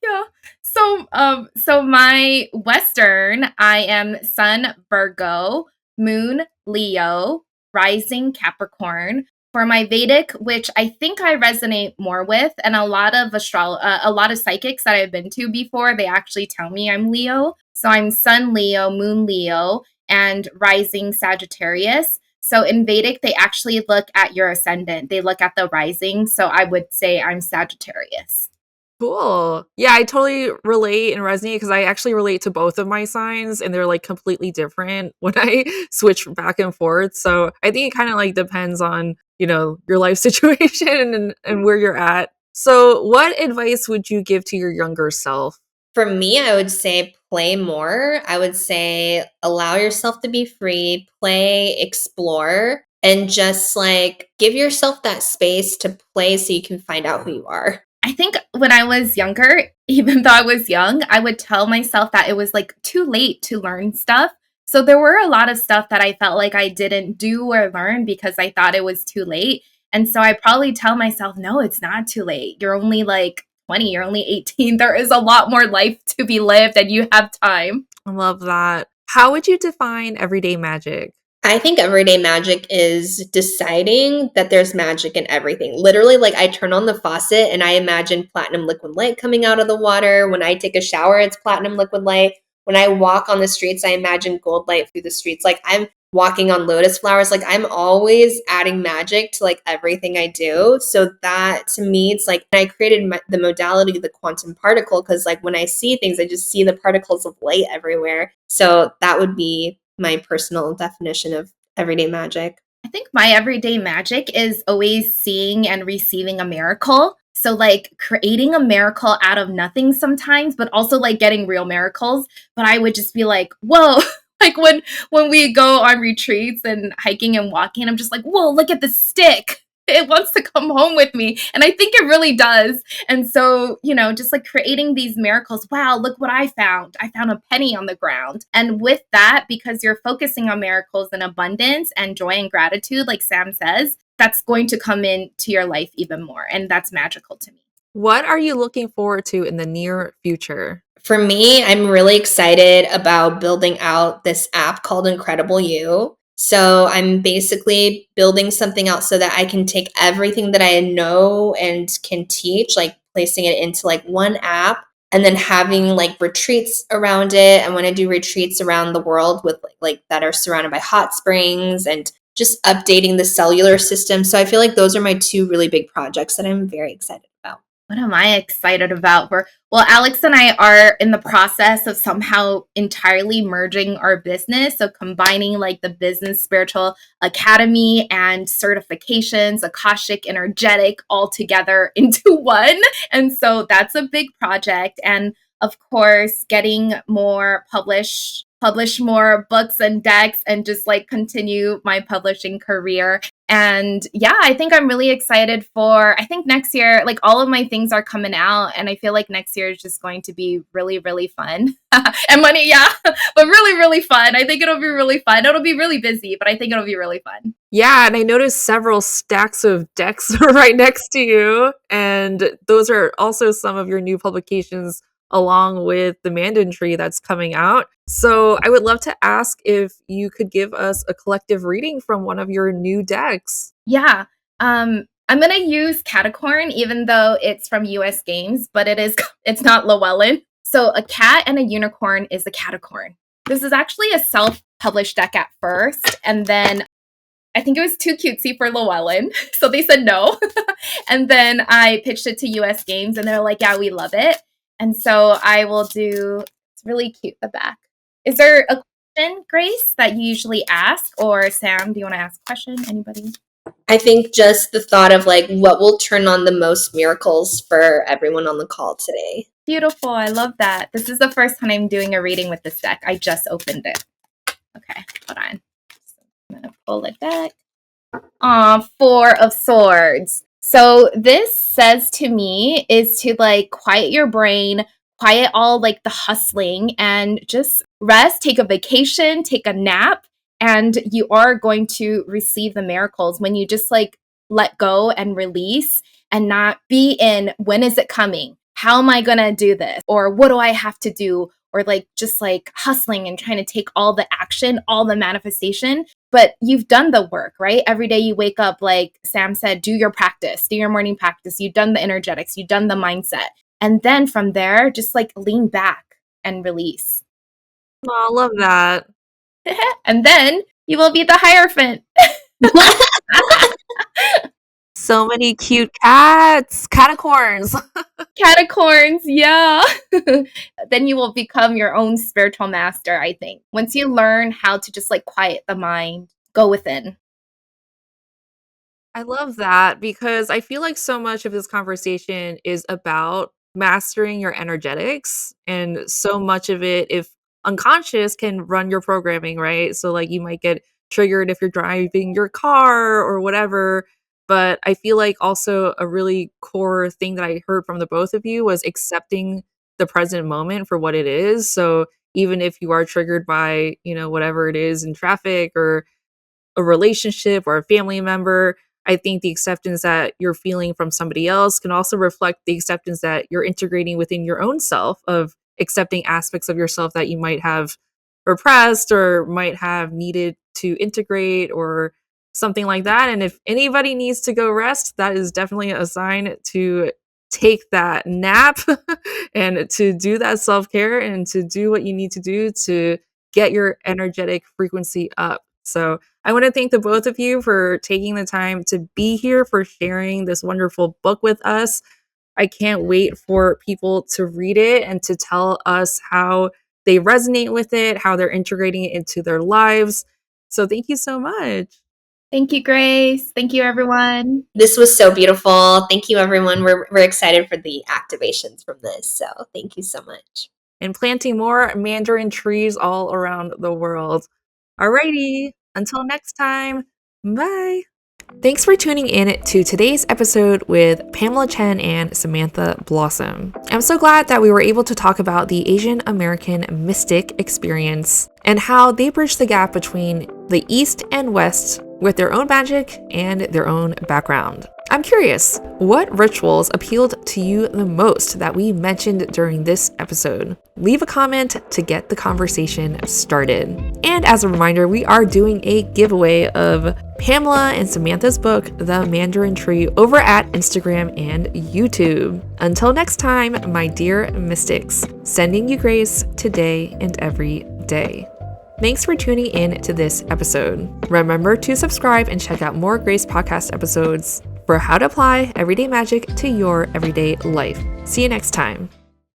Yeah. So my Western, I am Sun Virgo, Moon Leo, Rising Capricorn. For my Vedic, which I think I resonate more with, and a lot of a lot of psychics that I've been to before, they actually tell me I'm Leo. So I'm Sun Leo, Moon Leo, and Rising Sagittarius. So in Vedic, they actually look at your ascendant. They look at the rising. So I would say I'm Sagittarius. Cool. Yeah, I totally relate and resonate because I actually relate to both of my signs and they're like completely different when I switch back and forth. So I think it kind of like depends on, your life situation and where you're at. So what advice would you give to your younger self? For me, I would say play more. I would say allow yourself to be free, play, explore, and just like give yourself that space to play so you can find out who you are. I think when I was younger, even though I was young, I would tell myself that it was like too late to learn stuff. So there were a lot of stuff that I felt like I didn't do or learn because I thought it was too late. And so I probably tell myself, no, it's not too late. You're only like 20, you're only 18. There is a lot more life to be lived and you have time. I love that. How would you define everyday magic? I think everyday magic is deciding that there's magic in everything. Literally, like I turn on the faucet and I imagine platinum liquid light coming out of the water. When I take a shower, it's platinum liquid light. When I walk on the streets, I imagine gold light through the streets. Like I'm walking on lotus flowers. Like I'm always adding magic to like everything I do. So that to me, it's like I created the modality of the quantum particle because like when I see things, I just see the particles of light everywhere. So that would be my personal definition of everyday magic. I think my everyday magic is always seeing and receiving a miracle. So, like creating a miracle out of nothing sometimes, but also like getting real miracles. But I would just be like, whoa. Like when we go on retreats and hiking and walking, I'm just like, whoa, look at the stick. It wants to come home with me. And I think it really does. And so, just like creating these miracles. Wow, look what I found. I found a penny on the ground. And with that, because you're focusing on miracles and abundance and joy and gratitude, like Sam says, that's going to come into your life even more. And that's magical to me. What are you looking forward to in the near future? For me, I'm really excited about building out this app called Incredible You. So I'm basically building something out so that I can take everything that I know and can teach, like placing it into like one app and then having like retreats around it. I want to do retreats around the world with like that are surrounded by hot springs and just updating the cellular system. So I feel like those are my two really big projects that I'm very excited about. What am I excited about? Well, Alex and I are in the process of somehow entirely merging our business. So combining like the business spiritual academy and certifications, Akashic, energetic, all together into one. And so that's a big project. And of course, getting more publish more books and decks and just like continue my publishing career. And yeah, I think I'm really excited I think next year, like all of my things are coming out. And I feel like next year is just going to be really, really fun. And money, yeah, but really, really fun. I think it'll be really fun. It'll be really busy, but I think it'll be really fun. Yeah, and I noticed several stacks of decks right next to you. And those are also some of your new publications along with the Mandarin Tree that's coming out. So I would love to ask if you could give us a collective reading from one of your new decks. Yeah. I'm gonna use Caticorn, even though it's from US Games, but it's not Llewellyn. So a cat and a unicorn is a Caticorn. This is actually a self-published deck at first, and then I think it was too cutesy for Llewellyn, so they said no. And then I pitched it to US Games, and they're like, yeah, we love it. And so I will do, it's really cute, the back. Is there a question, Grace, that you usually ask? Or Sam, do you want to ask a question? Anybody? I think just the thought of like what will turn on the most miracles for everyone on the call today. Beautiful. I love that. This is the first time I'm doing a reading with this deck. I just opened it. Okay, hold on. So I'm going to pull a deck. Four of Swords. So this says to me is to like quiet your brain, quiet all like the hustling and just rest, take a vacation, take a nap, and you are going to receive the miracles when you just like let go and release and not be in when is it coming? how am I going to do this? Or what do I have to do? Or like just like hustling and trying to take all the action, all the manifestation. But you've done the work, right? Every day you wake up, like Sam said, do your practice, do your morning practice. You've done the energetics, you've done the mindset. And then from there, just like lean back and release. Oh, I love that. And then you will be the Hierophant. So many cute cats, caticorns. Caticorns, yeah. Then you will become your own spiritual master, I think. Once you learn how to just like quiet the mind, go within. I love that because I feel like so much of this conversation is about mastering your energetics. And so much of it, if unconscious, can run your programming, right? So, like, you might get triggered if you're driving your car or whatever. But I feel like also a really core thing that I heard from the both of you was accepting the present moment for what it is. So, even if you are triggered by, whatever it is in traffic or a relationship or a family member, I think the acceptance that you're feeling from somebody else can also reflect the acceptance that you're integrating within your own self, of accepting aspects of yourself that you might have repressed or might have needed to integrate or something like that. And if anybody needs to go rest, that is definitely a sign to take that nap and to do that self-care and to do what you need to do to get your energetic frequency up. So I want to thank the both of you for taking the time to be here, for sharing this wonderful book with us. I can't wait for people to read it and to tell us how they resonate with it, how they're integrating it into their lives. So thank you so much. Thank you, Grace. Thank you, everyone. This was so beautiful. Thank you, everyone. We're excited for the activations from this. So thank you so much. And planting more mandarin trees all around the world. Alrighty, until next time, bye. Thanks for tuning in to today's episode with Pamela Chen and Samantha Blossom. I'm so glad that we were able to talk about the Asian American mystic experience and how they bridge the gap between the East and West with their own magic and their own background. I'm curious, what rituals appealed to you the most that we mentioned during this episode? Leave a comment to get the conversation started. And as a reminder, we are doing a giveaway of Pamela and Samantha's book, The Mandarin Tree, over at Instagram and YouTube. Until next time, my dear mystics, sending you grace today and every day. Thanks for tuning in to this episode. Remember to subscribe and check out more Grace podcast episodes for how to apply everyday magic to your everyday life. See you next time.